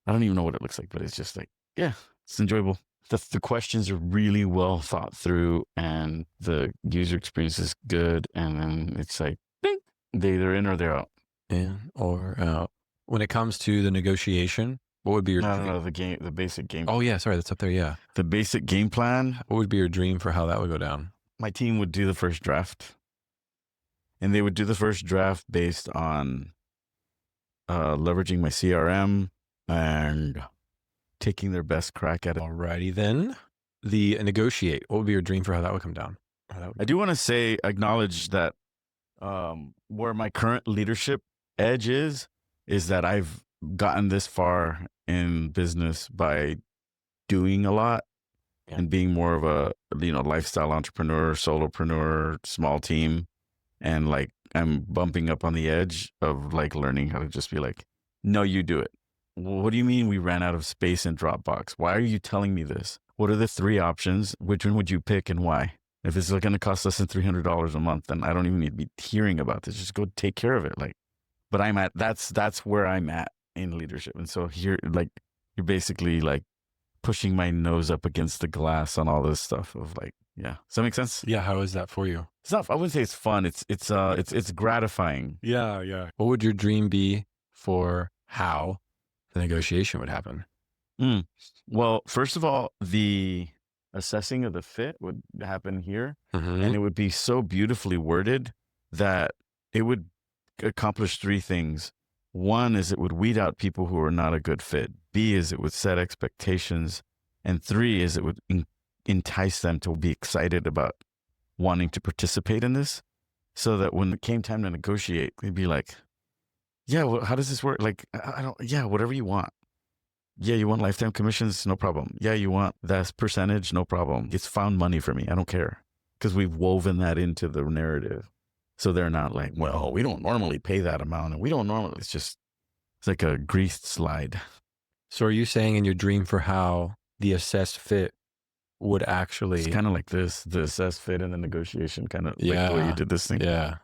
[SPEAKER 2] don't even know what it looks like, but it's just like, yeah, it's enjoyable. The questions are really well thought through, and the user experience is good. And then it's like, ding, they're either in or they're out.
[SPEAKER 1] In or out. When it comes to the negotiation, what would be your
[SPEAKER 2] the basic game?
[SPEAKER 1] Oh yeah, sorry, that's up there. Yeah,
[SPEAKER 2] the basic game plan.
[SPEAKER 1] What would be your dream for how that would go down?
[SPEAKER 2] My team would do the first draft, and they would do the first draft based on leveraging my CRM and taking their best crack at it.
[SPEAKER 1] Alrighty then. The negotiate. What would be your dream for how that would come down?
[SPEAKER 2] I do want to acknowledge that where my current leadership edge is that I've gotten this far in business by doing a lot and being more of a lifestyle entrepreneur, solopreneur, small team, and like I'm bumping up on the edge of like learning how to just be like, no, you do it. What do you mean we ran out of space in Dropbox? Why are you telling me this? What are the 3 options? Which one would you pick and why? If it's going to cost less than $300 a month, then I don't even need to be hearing about this. Just go take care of it. Like, but that's where I'm at in leadership. And so here, like, you're basically like pushing my nose up against the glass on all this stuff of like, yeah. Does that make sense?
[SPEAKER 1] Yeah. How is that for you?
[SPEAKER 2] It's not, I wouldn't say it's fun. It's gratifying.
[SPEAKER 1] Yeah. What would your dream be for how the negotiation would happen?
[SPEAKER 2] Well, first of all, the assessing of the fit would happen here, and it would be so beautifully worded that it would accomplish 3 things. 1 is it would weed out people who are not a good fit. B is it would set expectations. And 3 is it would entice them to be excited about wanting to participate in this, so that when it came time to negotiate, they'd be like, yeah, well, how does this work? Like, whatever you want. Yeah, you want lifetime commissions? No problem. Yeah, you want that percentage? No problem. It's found money for me. I don't care. Because we've woven that into the narrative. So they're not like, well, we don't normally pay that amount. And we don't normally, it's like a greased slide.
[SPEAKER 1] So are you saying in your dream for how the assessed fit would actually...
[SPEAKER 2] It's kind of like this, the assess fit and the negotiation, kind of
[SPEAKER 1] Yeah.
[SPEAKER 2] like the way you did this thing.
[SPEAKER 1] Yeah.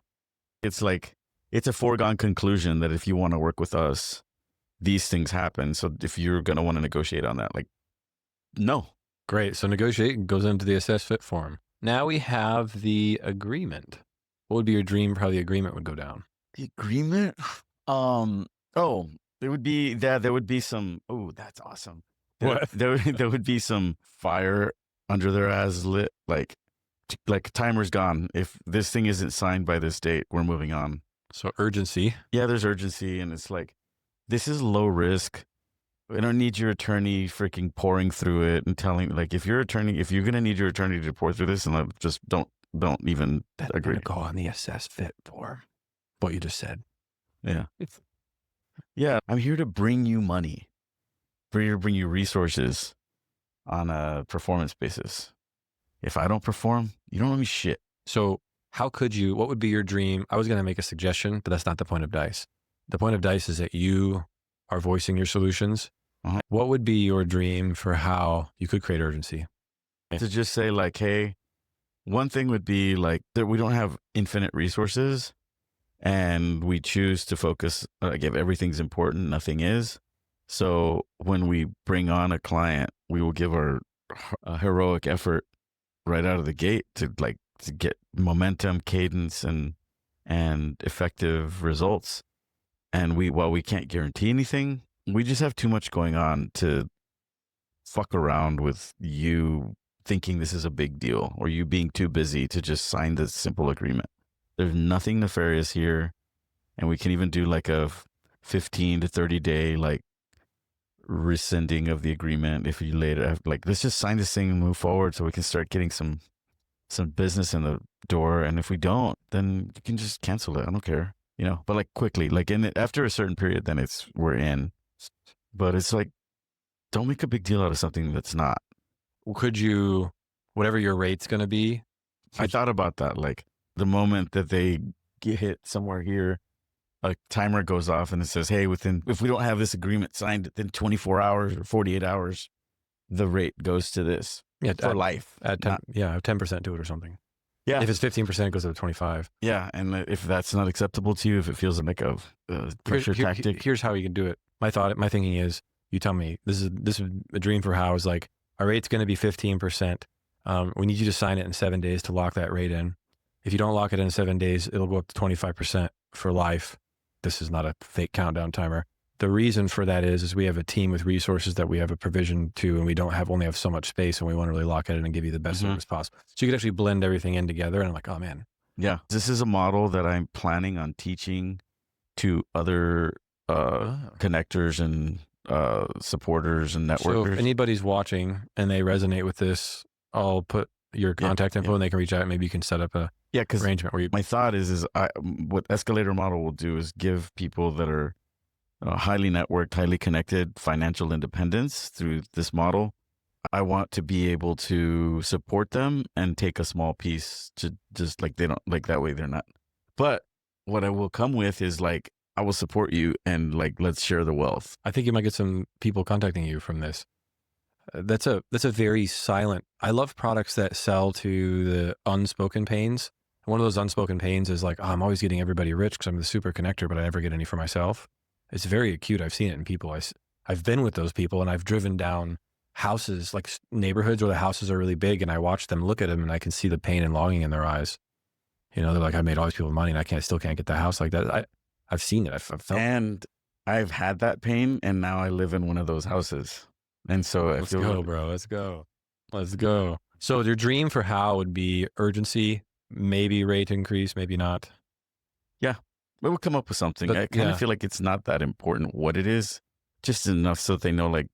[SPEAKER 2] It's like, it's a foregone conclusion that if you want to work with us, these things happen. So if you're going to want to negotiate on that, like, no.
[SPEAKER 1] Great. So negotiate goes into the assess fit form. Now we have the agreement. What would be your dream for how the agreement would go down?
[SPEAKER 2] The agreement? There would be that. There would be some. Oh, that's awesome.
[SPEAKER 1] What?
[SPEAKER 2] There would be some fire under their ass lit. Like timer's gone. If this thing isn't signed by this date, we're moving on.
[SPEAKER 1] So urgency.
[SPEAKER 2] Yeah, there's urgency, and it's like, this is low risk. We don't need your attorney freaking pouring through it and telling, like, if you're going to need your attorney to pour through this, and just don't even agree.
[SPEAKER 1] Go on the assess fit form. What you just said.
[SPEAKER 2] Yeah. Yeah. I'm here to bring you money. I'm here to bring you resources on a performance basis. If I don't perform, you don't owe me shit.
[SPEAKER 1] So what would be your dream? I was going to make a suggestion, but that's not the point of DICE. The point of DICE is that you are voicing your solutions.
[SPEAKER 2] Uh-huh.
[SPEAKER 1] What would be your dream for how you could create urgency?
[SPEAKER 2] To just say, like, hey, one thing would be like that we don't have infinite resources, and we choose to focus, like, if everything's important, nothing is. So when we bring on a client, we will give our heroic effort right out of the gate to get momentum, cadence, and effective results. And while we can't guarantee anything, we just have too much going on to fuck around with you thinking this is a big deal, or you being too busy to just sign this simple agreement. There's nothing nefarious here. And we can even do like a 15 to 30 day, like, rescinding of the agreement. If you later, like, let's just sign this thing and move forward so we can start getting some business in the door. And if we don't, then you can just cancel it. I don't care, but like quickly, like after a certain period, then we're in. But it's like, don't make a big deal out of something that's not.
[SPEAKER 1] Could you, whatever your rate's going to be?
[SPEAKER 2] I thought about that. Like, the moment that they get hit somewhere here, a timer goes off and it says, hey, if we don't have this agreement signed within 24 hours or 48 hours, the rate goes to this for life.
[SPEAKER 1] Add 10% to it or something.
[SPEAKER 2] Yeah.
[SPEAKER 1] If it's 15%, it goes to 25.
[SPEAKER 2] Yeah. And if that's not acceptable to you, if it feels like a pressure tactic.
[SPEAKER 1] Here's how you can do it. My thinking is, you tell me, this is a dream for how is like, our rate's going to be 15%. We need you to sign it in 7 days to lock that rate in. If you don't lock it in 7 days, it'll go up to 25% for life. This is not a fake countdown timer. The reason for that is we have a team with resources that we have a provision to, and we only have so much space, and we want to really lock it in and give you the best service possible. So you could actually blend everything in together, and I'm like, oh man.
[SPEAKER 2] Yeah. This is a model that I'm planning on teaching to other connectors and supporters and networkers.
[SPEAKER 1] So if anybody's watching and they resonate with this, I'll put your contact info and they can reach out. Maybe you can set up a arrangement where
[SPEAKER 2] my thought is what Escalator model will do is give people that are highly networked, highly connected, financial independence through this model. I want to be able to support them and take a small piece to just like, they don't like, that way they're not. But what I will come with is like, I will support you and like, let's share the wealth.
[SPEAKER 1] I think you might get some people contacting you from this. That's a very silent. I love products that sell to the unspoken pains. One of those unspoken pains is like, oh, I'm always getting everybody rich because I'm the super connector, but I never get any for myself. It's very acute. I've seen it in people. I've been with those people, and I've driven down houses, like neighborhoods where the houses are really big, and I watch them, look at them, and I can see the pain and longing in their eyes. They're like, I made all these people money, and I still can't get the house like that. I've seen it. I've felt
[SPEAKER 2] and I've had that pain, and now I live in one of those houses. And so
[SPEAKER 1] let's go, bro. Let's go. So your dream for how would be urgency, maybe rate increase, maybe not.
[SPEAKER 2] Yeah, we'll come up with something. I kind of feel like it's not that important what it is, just enough so that they know, like,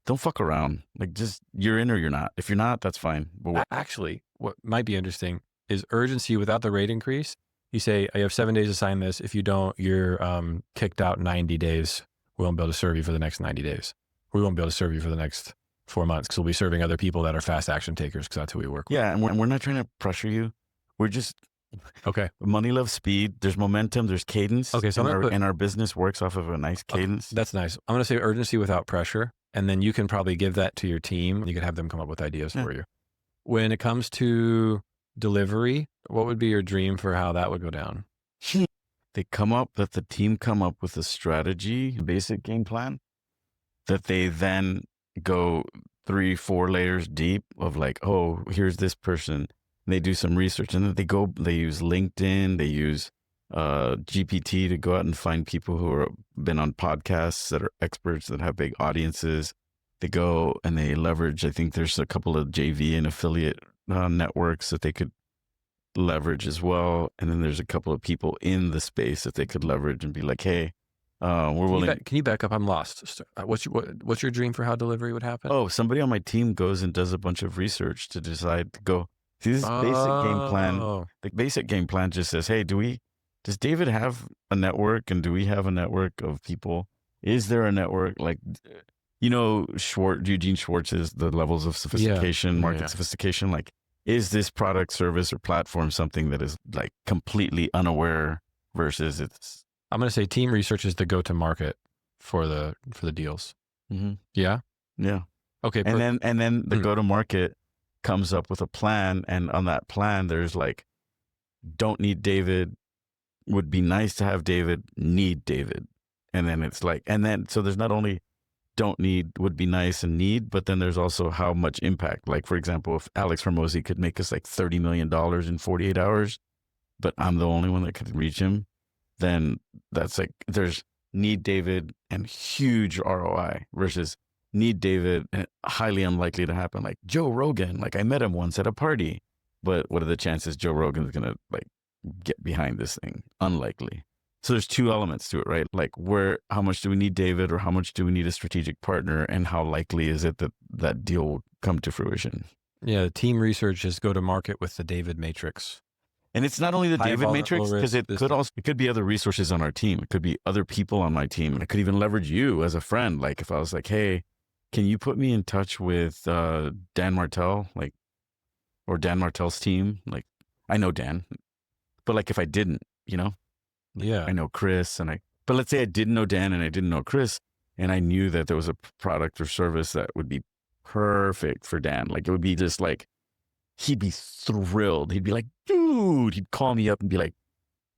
[SPEAKER 2] don't fuck around. Like, just you're in or you're not. If you're not, that's fine. But
[SPEAKER 1] actually, what might be interesting is urgency without the rate increase. You say, I have 7 days to sign this. If you don't, you're kicked out 90 days. We won't be able to serve you for the next 90 days. We won't be able to serve you for the next 4 months because we'll be serving other people that are fast action takers because that's who we work with.
[SPEAKER 2] Yeah, and we're not trying to pressure you. We're just,
[SPEAKER 1] okay.
[SPEAKER 2] Money loves speed. There's momentum. There's cadence.
[SPEAKER 1] Okay, so
[SPEAKER 2] and our business works off of a nice cadence.
[SPEAKER 1] That's nice. I'm going to say urgency without pressure. And then you can probably give that to your team. You could have them come up with ideas for you. When it comes to delivery, what would be your dream for how that would go down?
[SPEAKER 2] Let the team come up with a strategy, basic game plan, that they then go 3-4 layers deep of like, oh, here's this person. They do some research, and then they use LinkedIn, they use GPT to go out and find people who are been on podcasts that are experts that have big audiences. They go and they leverage, I think there's a couple of JV and affiliate networks that they could leverage as well. And then there's a couple of people in the space that they could leverage and be like, hey, we're willing.
[SPEAKER 1] Can you back up? I'm lost. What's your dream for how delivery would happen?
[SPEAKER 2] Oh, somebody on my team goes and does a bunch of research to decide to go. See, this basic game plan. The basic game plan just says, hey, does David have a network, and do we have a network of people? Is there a network? Like, Eugene Schwartz's The Levels of Sophistication, market sophistication. Like, is this product, service, or platform something that is like completely unaware versus it's?
[SPEAKER 1] I'm going to say team research is the go-to-market for the deals.
[SPEAKER 2] Mm-hmm.
[SPEAKER 1] Yeah.
[SPEAKER 2] Yeah.
[SPEAKER 1] Okay.
[SPEAKER 2] And then the go-to-market comes up with a plan, and on that plan, there's like, don't need David, would be nice to have David, need David, and then it's like, so there's not only don't need, would be nice, and need, but then there's also how much impact. Like, for example, if Alex Hormozi could make us like $30 million in 48 hours, but I'm the only one that could reach him, then that's like, there's need David and huge ROI versus need David and highly unlikely to happen. Like Joe Rogan, like I met him once at a party, but what are the chances Joe Rogan's going to like get behind this thing? Unlikely. So there's two elements to it, right? Like how much do we need David, or how much do we need a strategic partner, and how likely is it that that deal will come to fruition?
[SPEAKER 1] Yeah. The team research is go to market with the David matrix.
[SPEAKER 2] And it's not only the David matrix, because it could be other resources on our team. It could be other people on my team. And I could even leverage you as a friend. Like if I was like, hey, can you put me in touch with Dan Martell, or Dan Martell's team? Like I know Dan, but like if I didn't,
[SPEAKER 1] yeah,
[SPEAKER 2] I know Chris, but let's say I didn't know Dan and I didn't know Chris, and I knew that there was a product or service that would be perfect for Dan. Like it would be just like, he'd be thrilled. He'd be like, dude, he'd call me up and be like,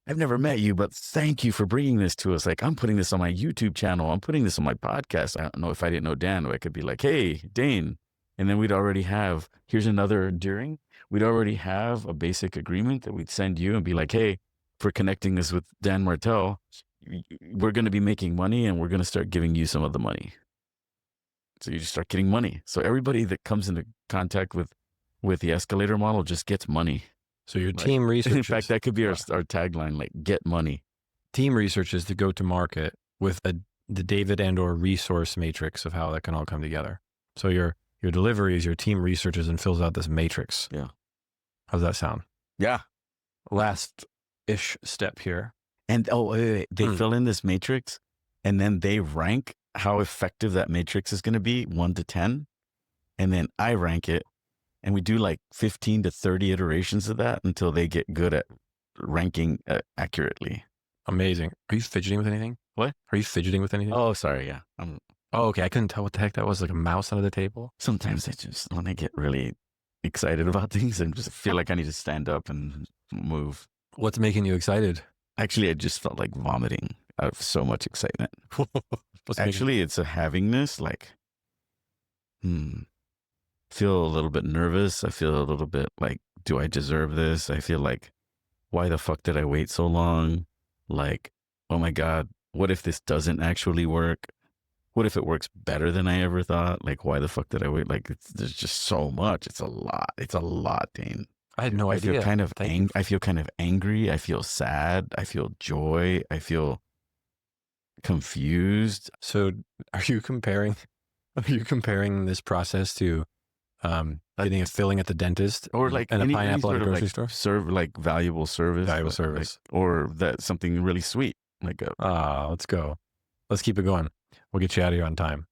[SPEAKER 2] I've never met you, but thank you for bringing this to us. Like, I'm putting this on my YouTube channel. I'm putting this on my podcast. I don't know if I didn't know Dan, I could be like, hey, Dane. And then we'd already have, we'd already have a basic agreement that we'd send you and be like, hey, for connecting us with Dan Martell, we're going to be making money, and we're going to start giving you some of the money. So you just start getting money. So everybody that comes into contact with the Escalator model just gets money.
[SPEAKER 1] So your team research.
[SPEAKER 2] In fact, that could be our tagline, like get money.
[SPEAKER 1] Team research is to go to market with the David and/or resource matrix of how that can all come together. So your delivery is your team researches and fills out this matrix.
[SPEAKER 2] Yeah.
[SPEAKER 1] How's that sound?
[SPEAKER 2] Yeah.
[SPEAKER 1] Last-ish step here.
[SPEAKER 2] And wait. They fill in this matrix, and then they rank how effective that matrix is going to be 1 to 10. And then I rank it. And we do like 15 to 30 iterations of that until they get good at ranking accurately.
[SPEAKER 1] Amazing. Are you fidgeting with anything?
[SPEAKER 2] What?
[SPEAKER 1] Are you fidgeting with anything?
[SPEAKER 2] Oh, sorry. Yeah.
[SPEAKER 1] Oh, okay. I couldn't tell what the heck that was. Like a mouse under the table?
[SPEAKER 2] Sometimes when I get really excited about things, I just feel like I need to stand up and move.
[SPEAKER 1] What's making you excited?
[SPEAKER 2] Actually, I just felt like vomiting out of so much excitement. Actually, it's a havingness, like, feel a little bit nervous. I feel a little bit like, do I deserve this? I feel like, why the fuck did I wait so long? Like, oh my God, what if this doesn't actually work? What if it works better than I ever thought? Like, why the fuck did I wait? Like, there's just so much. It's a lot. It's a lot, Dane.
[SPEAKER 1] I had no idea.
[SPEAKER 2] I feel kind of angry. I feel sad. I feel joy. I feel confused.
[SPEAKER 1] So are you comparing this process to getting a filling at the dentist,
[SPEAKER 2] or like
[SPEAKER 1] and
[SPEAKER 2] a
[SPEAKER 1] pineapple at a grocery store?
[SPEAKER 2] Serve like valuable service, or that something really sweet. Like
[SPEAKER 1] let's go. Let's keep it going. We'll get you out of here on time.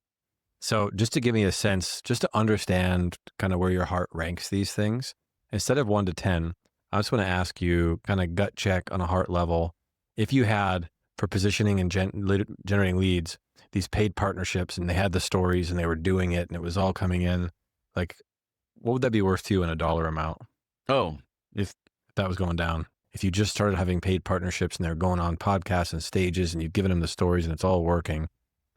[SPEAKER 1] So just to give me a sense, just to understand kind of where your heart ranks these things, instead of 1 to 10, I just want to ask you kind of gut check on a heart level. If you had, for positioning and generating leads, these paid partnerships and they had the stories and they were doing it and it was all coming in. Like, what would that be worth to you in a dollar amount?
[SPEAKER 2] Oh,
[SPEAKER 1] if that was going down, if you just started having paid partnerships and they're going on podcasts and stages and you've given them the stories and it's all working,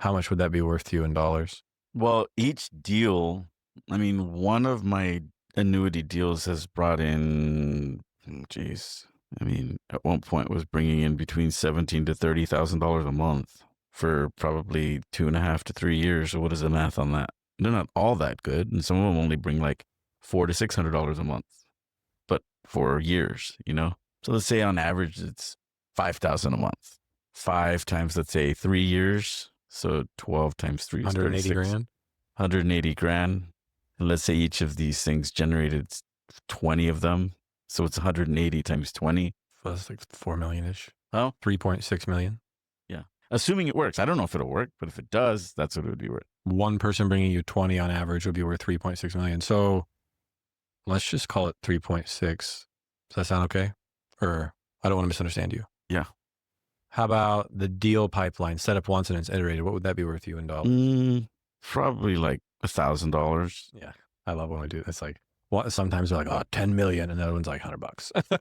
[SPEAKER 1] how much would that be worth to you in dollars?
[SPEAKER 2] Well, each deal, I mean, one of my annuity deals has brought in, I mean, at one point was bringing in between $17,000 to $30,000 a month for probably 2.5 to 3 years. So what is the math on that? They're not all that good, and some of them only bring like $400 to $600 a month, but for years, you know. So let's say on average it's $5,000 a month. 5 times, let's say 3 years, so 12 times 3 is
[SPEAKER 1] 180 grand.
[SPEAKER 2] 180 grand. And let's say each of these things generated 20 of them. So it's 180 times 20.
[SPEAKER 1] So that's like 4 million-ish.
[SPEAKER 2] Oh,
[SPEAKER 1] 3.6 million.
[SPEAKER 2] Yeah. Assuming it works. I don't know if it'll work, but if it does, that's what it would be worth.
[SPEAKER 1] One person bringing you 20 on average would be worth 3.6 million. So let's just call it 3.6. Does that sound okay? Or I don't want to misunderstand you.
[SPEAKER 2] Yeah.
[SPEAKER 1] How about the deal pipeline set up once and it's iterated? What would that be worth you in dollars?
[SPEAKER 2] Probably like $1,000.
[SPEAKER 1] Yeah. I love when we do it. It's like, sometimes they're like, oh, 10 million. And the other one's like $100.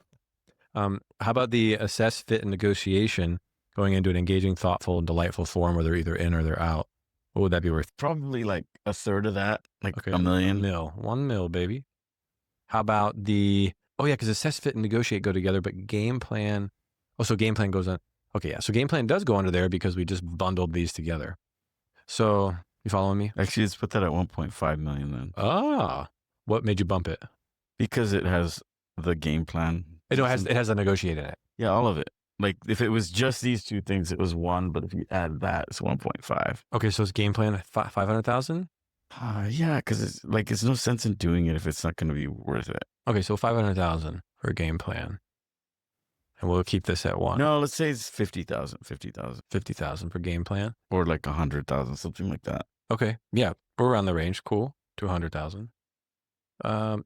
[SPEAKER 1] How about the assess, fit, and negotiation going into an engaging, thoughtful, and delightful form where they're either in or they're out? What would that be worth?
[SPEAKER 2] Probably like a third of that, like
[SPEAKER 1] Okay,
[SPEAKER 2] $1 million.
[SPEAKER 1] 1 mil, baby. How about because assess, fit, and negotiate go together, but game plan. Oh, so game plan goes on. Okay, yeah. So game plan does go under there because we just bundled these together. So you following me?
[SPEAKER 2] Actually, let's put that at 1.5 million then.
[SPEAKER 1] Ah, what made you bump it?
[SPEAKER 2] Because it has the game plan.
[SPEAKER 1] It has a negotiate in it.
[SPEAKER 2] Yeah, all of it. Like if it was just these two things, it was 1, but if you add that, it's 1.5.
[SPEAKER 1] Okay, so it's game plan 500,000?
[SPEAKER 2] Yeah, because it's no sense in doing it if it's not going to be worth it.
[SPEAKER 1] Okay, so 500,000 for a game plan. And we'll keep this at 1.
[SPEAKER 2] No, let's say it's 50,000
[SPEAKER 1] for game plan.
[SPEAKER 2] or like 100,000, something like that.
[SPEAKER 1] Okay. Yeah. We're around the range. Cool. To 100,000.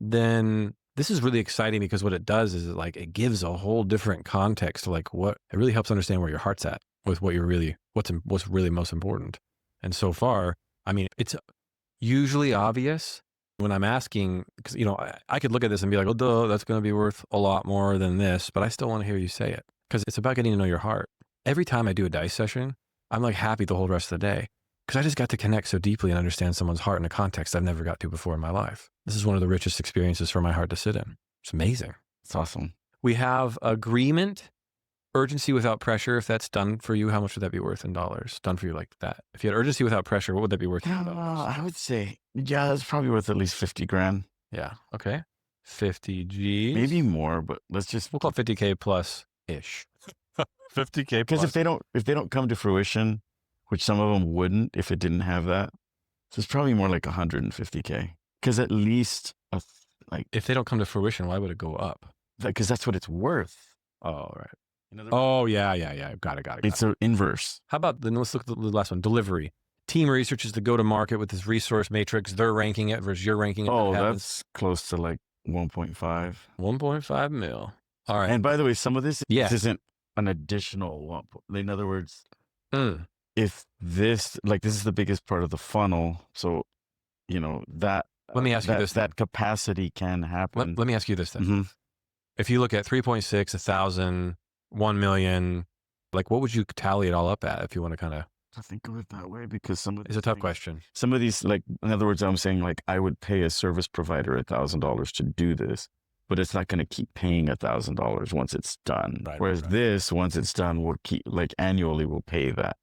[SPEAKER 1] Then this is really exciting because what it does is it gives a whole different context to it really helps understand where your heart's at with what's really most important. And so far, I mean, it's usually obvious when I'm asking, because, I could look at this and be like, oh, duh, that's going to be worth a lot more than this, but I still want to hear you say it because it's about getting to know your heart. Every time I do a dice session, I'm happy the whole rest of the day because I just got to connect so deeply and understand someone's heart in a context I've never got to before in my life. This is one of the richest experiences for my heart to sit in. It's amazing.
[SPEAKER 2] It's awesome.
[SPEAKER 1] We have agreement, urgency without pressure. If that's done for you, how much would that be worth in dollars? Done for you like that. If you had urgency without pressure, what would that be worth in dollars?
[SPEAKER 2] I would say, that's probably worth at least 50 grand.
[SPEAKER 1] Yeah. Okay. 50 G's.
[SPEAKER 2] Maybe more, but we'll
[SPEAKER 1] call it 50K plus ish. 50K plus.
[SPEAKER 2] Because if they don't come to fruition, which some of them wouldn't if it didn't have that, so it's probably more like 150K. Because at least
[SPEAKER 1] if they don't come to fruition, why would it go up?
[SPEAKER 2] Because that's what it's worth.
[SPEAKER 1] Oh, right. Oh, yeah. Got it.
[SPEAKER 2] It's an inverse.
[SPEAKER 1] How about let's look at the last one, delivery. Team researches the go-to-market with this resource matrix. They're ranking it versus you're ranking it.
[SPEAKER 2] Oh, that's close to 1.5.
[SPEAKER 1] 1.5 mil. All right.
[SPEAKER 2] And by the way, some of this isn't an additional one. In other words, if this is the biggest part of the funnel, so, that.
[SPEAKER 1] Let me ask you this.
[SPEAKER 2] That capacity can happen.
[SPEAKER 1] Let me ask you this then. Mm-hmm. If you look at 3.6, 1,000, 1 million, what would you tally it all up at if you want to kind of
[SPEAKER 2] think of it that way? Because some of
[SPEAKER 1] it's a tough question.
[SPEAKER 2] Some of these, in other words, I'm saying I would pay a service provider $1,000 to do this, but it's not going to keep paying $1,000 once it's done.
[SPEAKER 1] Right,
[SPEAKER 2] Whereas this, once it's done, will keep annually we'll pay that,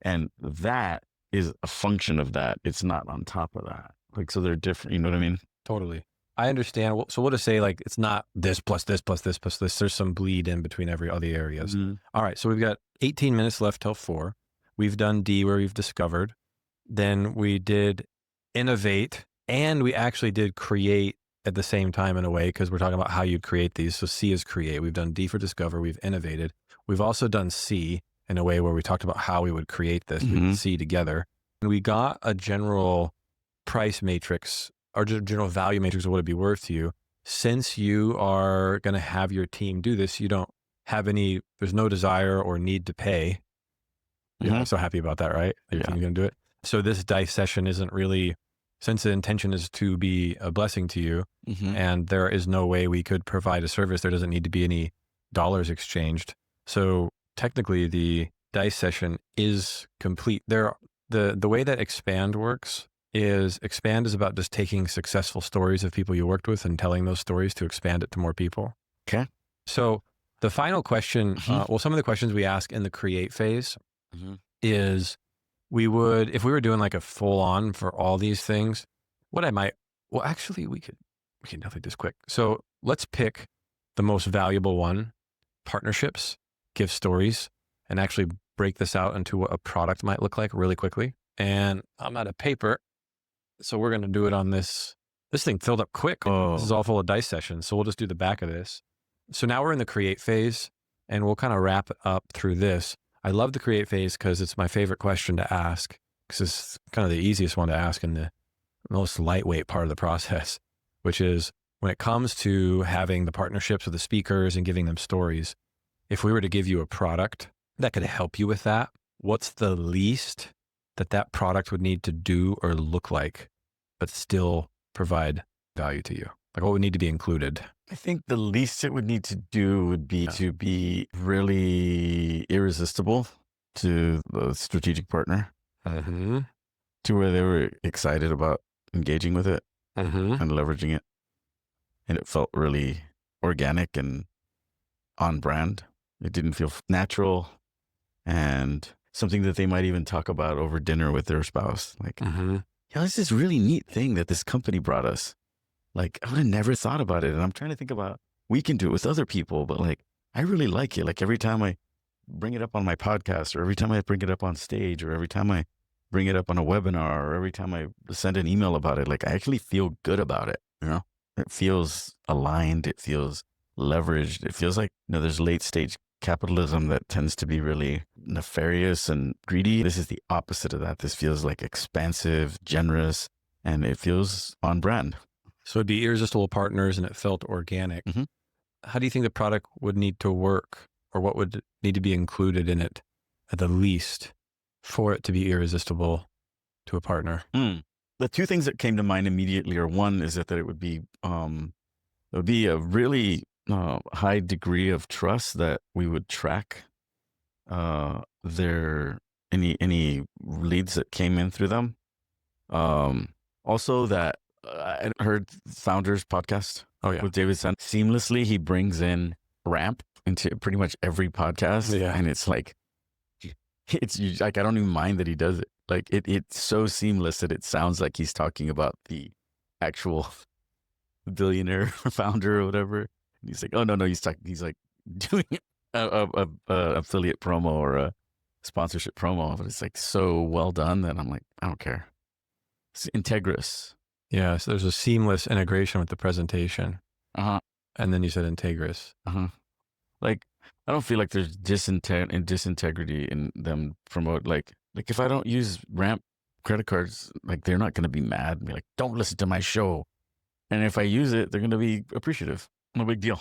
[SPEAKER 2] and that is a function of that. It's not on top of that. So they're different. You know what I mean?
[SPEAKER 1] Totally. I understand. So we'll just say it's not this plus this plus this plus this. There's some bleed in between all the areas. Mm-hmm. All right. So we've got 18 minutes left till 4. We've done D where we've discovered. Then we did innovate and we actually did create at the same time in a way because we're talking about how you'd create these. So C is create. We've done D for discover. We've innovated. We've also done C in a way where we talked about how we would create this. Mm-hmm. We did C together. And we got a general price matrix or general value matrix of what it'd be worth to you. Since you are going to have your team do this, you don't have there's no desire or need to pay Yeah, I'm so happy about that, right? That your team's going to do it. So this dice session isn't really, since the intention is to be a blessing to you, and there is no way we could provide a service, there doesn't need to be any dollars exchanged. So technically the dice session is complete. The way that Expand works is Expand is about just taking successful stories of people you worked with and telling those stories to expand it to more people.
[SPEAKER 2] Okay.
[SPEAKER 1] So the final question, well, some of the questions we ask in the create phase is if we were doing like a full on for all these things, actually we can definitely do this quick. So let's pick the most valuable one, partnerships, give stories, and actually break this out into what a product might look like really quickly. And I'm out of paper, so we're going to do it on this. This thing filled up quick. This is all full of dice sessions. So we'll just do the back of this. So now we're in the create phase, and we'll kind of wrap up through this. I love the create phase because it's my favorite question to ask, because it's kind of the easiest one to ask and the most lightweight part of the process, which is when it comes to having the partnerships with the speakers and giving them stories. If we were to give you a product that could help you with that, what's the least that product would need to do or look like, but still provide value to you? Like what would need to be included?
[SPEAKER 2] I think the least it would need to do would be to be really irresistible to the strategic partner, to where they were excited about engaging with it and leveraging it. And it felt really organic and on brand. It didn't feel natural and something that they might even talk about over dinner with their spouse. Like, it's this really neat thing that this company brought us. Like, I would have never thought about it. And I'm trying to think about, we can do it with other people, but like, I really like it. Like every time I bring it up on my podcast, or every time I bring it up on stage, or every time I bring it up on a webinar, or every time I send an email about it, like I actually feel good about it. It feels aligned. It feels leveraged. It feels like, there's late stage capitalism that tends to be really nefarious and greedy. This is the opposite of that. This feels like expansive, generous, and it feels on brand.
[SPEAKER 1] So it'd be irresistible partners and it felt organic. How do you think the product would need to work, or what would need to be included in it at the least for it to be irresistible to a partner?
[SPEAKER 2] The two things that came to mind immediately are, one is that it would be a really high degree of trust that we would track their any leads that came in through them. Also that I heard Founders podcast with David Sen. Seamlessly, he brings in Ramp into pretty much every podcast. And it's like, I don't even mind that he does it. Like it's so seamless that it sounds like he's talking about the actual billionaire founder or whatever. And he's like, oh, no, he's like doing a affiliate promo or a sponsorship promo, but it's like so well done that I'm like, I don't care. It's integrous.
[SPEAKER 1] Yeah, so there's a seamless integration with the presentation. And then you said integrous.
[SPEAKER 2] Like, I don't feel like there's disintegrity in them promote. Like if I don't use Ramp credit cards, like they're not going to be mad and be like, don't listen to my show. And if I use it, they're going to be appreciative. No big deal.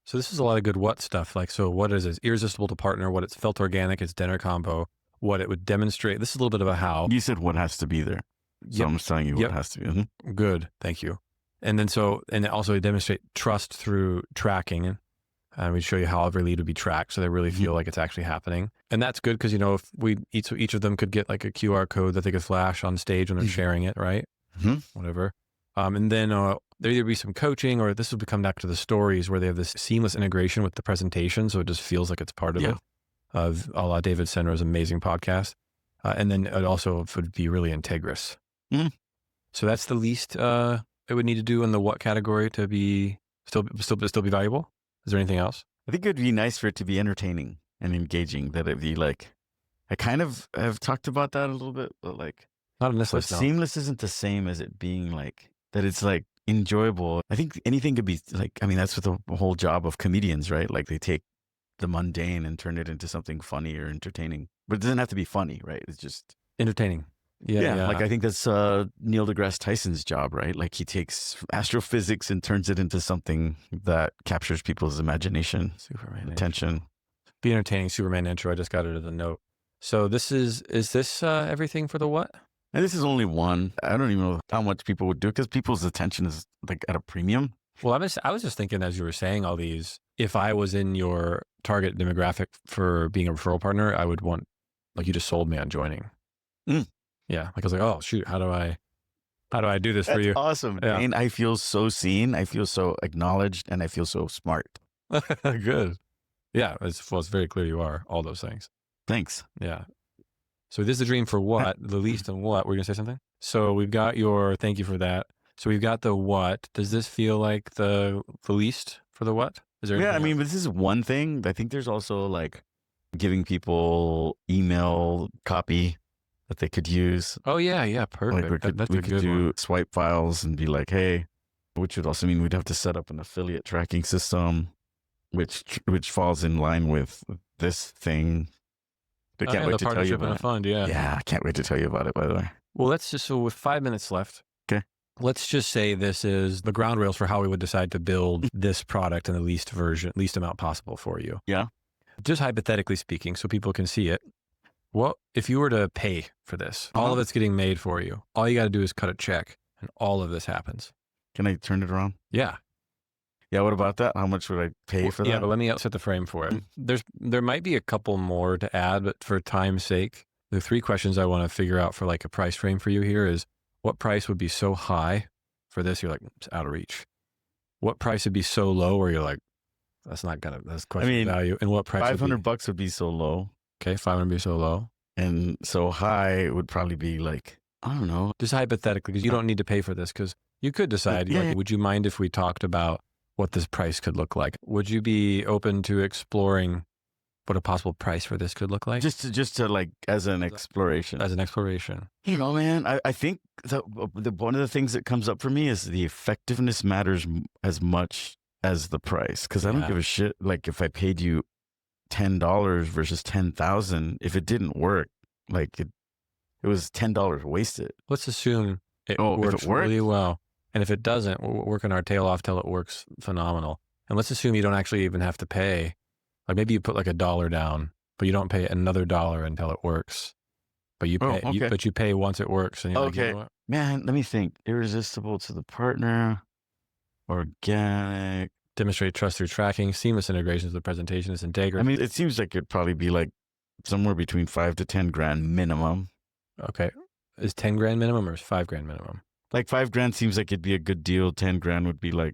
[SPEAKER 1] So this is a lot of good what stuff. Like, so what is it? Irresistible to partner, what it's felt organic, it's dinner combo, what it would demonstrate. This is a little bit of a how.
[SPEAKER 2] You said what has to be there. So I'm just telling you what has to be.
[SPEAKER 1] Good. Thank you. And then and also demonstrate trust through tracking. And we'd show you how every lead would be tracked, so they really feel like it's actually happening. And that's good because, if we each of them could get like a QR code that they could flash on stage when they're sharing it, right? Whatever. And then there either be some coaching, or this will become back to the stories where they have this seamless integration with the presentation, so it just feels like it's part of it. Of a la David Senra's amazing podcast. And then it also would be really integrous. So that's the least it would need to do in the what category to be still be valuable. Is there anything else?
[SPEAKER 2] I think it'd be nice for it to be entertaining and engaging. That it'd be like, I kind of have talked about that a little bit, but like,
[SPEAKER 1] not in this list.
[SPEAKER 2] Seamless isn't the same as it being like that. It's like enjoyable. I think anything could be like, that's what the whole job of comedians, right? Like they take the mundane and turn it into something funny or entertaining, but it doesn't have to be funny, right? It's just
[SPEAKER 1] entertaining.
[SPEAKER 2] Yeah. Like I think that's Neil deGrasse Tyson's job, right? Like he takes astrophysics and turns it into something that captures people's imagination,
[SPEAKER 1] Superman
[SPEAKER 2] attention.
[SPEAKER 1] Intro. Be entertaining. Superman intro. I just got it as a note. So is this everything for the what?
[SPEAKER 2] And this is only one. I don't even know how much people would do because people's attention is like at a premium.
[SPEAKER 1] Well, I was just thinking as you were saying all these, if I was in your target demographic for being a referral partner, I would want, like, you just sold me on joining. Yeah. Like I was like, oh shoot, how do I do this for you?
[SPEAKER 2] Awesome.
[SPEAKER 1] Yeah.
[SPEAKER 2] Dane, I feel so seen. I feel so acknowledged, and I feel so smart.
[SPEAKER 1] Good. Yeah. It's very clear you are all those things.
[SPEAKER 2] Thanks.
[SPEAKER 1] Yeah. So this is the dream for what? The least and what? Were you going to say something? So we've got thank you for that. So we've got the what. Does this feel like the least for the what? Is there?
[SPEAKER 2] Yeah, I mean, this is one thing. I think there's also like giving people email copy that they could use.
[SPEAKER 1] Oh yeah, perfect.
[SPEAKER 2] Like we could do swipe files and be like, hey, which would also mean we'd have to set up an affiliate tracking system, which falls in line with this thing. I can't wait to tell you about it.
[SPEAKER 1] Fund, yeah.
[SPEAKER 2] Yeah, I can't wait to tell you about it, by the way.
[SPEAKER 1] Well, so with 5 minutes left.
[SPEAKER 2] Okay.
[SPEAKER 1] Let's just say this is the ground rails for how we would decide to build this product in the least amount possible for you.
[SPEAKER 2] Yeah.
[SPEAKER 1] Just hypothetically speaking, so people can see it. What if you were to pay for this? All of it's getting made for you. All you got to do is cut a check and all of this happens.
[SPEAKER 2] Can I turn it around?
[SPEAKER 1] Yeah.
[SPEAKER 2] Yeah, what about that? How much would I pay for that?
[SPEAKER 1] Yeah, but let me set the frame for it. There might be a couple more to add, but for time's sake, the 3 questions I want to figure out for like a price frame for you here is, what price would be so high for this? You're like, it's out of reach. What price would be so low where you're like, that's question value. And what price?
[SPEAKER 2] $500 would be so low.
[SPEAKER 1] Okay, 500 would be so low.
[SPEAKER 2] And so high would probably be like, I don't know.
[SPEAKER 1] Just hypothetically, because you don't need to pay for this, because you could decide, would you mind if we talked about what this price could look like? Would you be open to exploring what a possible price for this could look like?
[SPEAKER 2] Just to like, as an exploration.
[SPEAKER 1] As an exploration.
[SPEAKER 2] You know, man, I think one of the things that comes up for me is the effectiveness matters as much as the price. Because I don't give a shit. Like if I paid you $10 versus 10,000, if it didn't work, like it was $10 wasted.
[SPEAKER 1] Let's assume it works really well. And if it doesn't, we're working our tail off till it works phenomenal. And let's assume you don't actually even have to pay. Like maybe you put like $1 down, but you don't pay another $1 until it works. But you pay, but you pay once it works. And you're like, you know what?
[SPEAKER 2] Man, let me think. Irresistible to the partner, organic.
[SPEAKER 1] Demonstrate trust through tracking, seamless integrations with presentation is integrity.
[SPEAKER 2] I mean, it seems like it'd probably be like somewhere between $5 to $10,000 minimum.
[SPEAKER 1] Okay. Is $10,000 minimum or is $5,000 minimum?
[SPEAKER 2] Like $5,000 seems like it'd be a good deal. $10,000 would be like,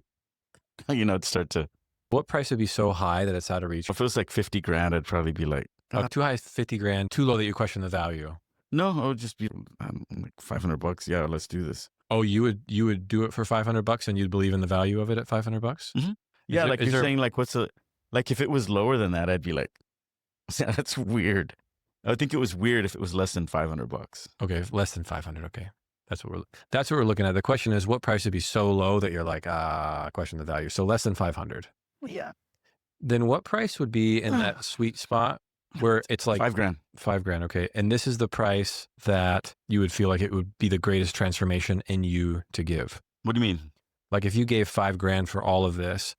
[SPEAKER 2] it'd start to.
[SPEAKER 1] What price would be so high that it's out of reach?
[SPEAKER 2] If it was like $50,000, I'd probably be like,
[SPEAKER 1] too high, $50,000, too low that you question the value.
[SPEAKER 2] No, it would just be like $500. Yeah, let's do this.
[SPEAKER 1] Oh, you would do it for $500 and you'd believe in the value of it at $500?
[SPEAKER 2] Mm-hmm. Yeah, like you're saying, like like if it was lower than that, I'd be like, yeah, that's weird. I would think it was weird if it was less than $500.
[SPEAKER 1] Okay, less than 500. Okay. That's what we're looking at. The question is, what price would be so low that you're like, question the value. So less than 500.
[SPEAKER 2] Yeah.
[SPEAKER 1] Then what price would be in that sweet spot where it's like
[SPEAKER 2] $5,000.
[SPEAKER 1] $5,000. Okay. And this is the price that you would feel like it would be the greatest transformation in you to give.
[SPEAKER 2] What do you mean?
[SPEAKER 1] Like if you gave $5,000 for all of this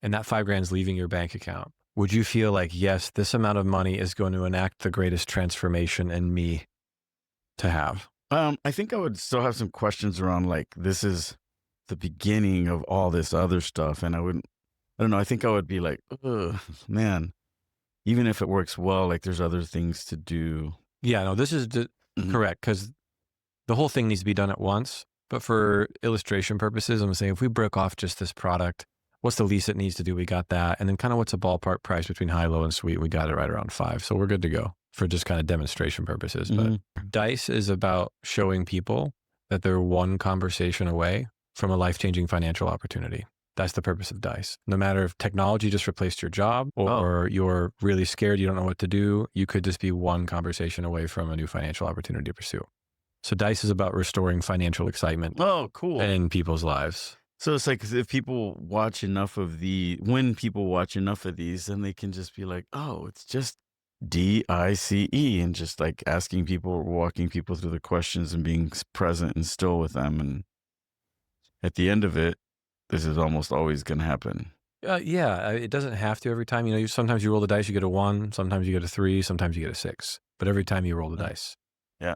[SPEAKER 1] and that $5,000 is leaving your bank account, would you feel like, yes, this amount of money is going to enact the greatest transformation in me to have?
[SPEAKER 2] I think I would still have some questions around like, this is the beginning of all this other stuff. And I don't know. I think I would be like, oh, man, even if it works well, like there's other things to do.
[SPEAKER 1] Yeah, no, this is correct. Because the whole thing needs to be done at once. But for illustration purposes, I'm saying if we broke off just this product, what's the least it needs to do? We got that. And then kind of what's a ballpark price between high, low, and sweet? We got it right around 5. So we're good to go for just kind of demonstration purposes. But DICE is about showing people that they're one conversation away from a life-changing financial opportunity. That's the purpose of DICE. No matter if technology just replaced your job or you're really scared, you don't know what to do, you could just be one conversation away from a new financial opportunity to pursue. So DICE is about restoring financial excitement in people's lives.
[SPEAKER 2] So it's like if people watch enough of when people watch enough of these, then they can just be like, oh, it's just DICE, and just like asking people, walking people through the questions and being present and still with them. And at the end of it, this is almost always going to happen. Yeah,
[SPEAKER 1] it doesn't have to every time. Sometimes you roll the dice, you get a 1, sometimes you get a 3, sometimes you get a 6. but every time you roll the
[SPEAKER 2] Yeah.
[SPEAKER 1] dice.
[SPEAKER 2] Yeah.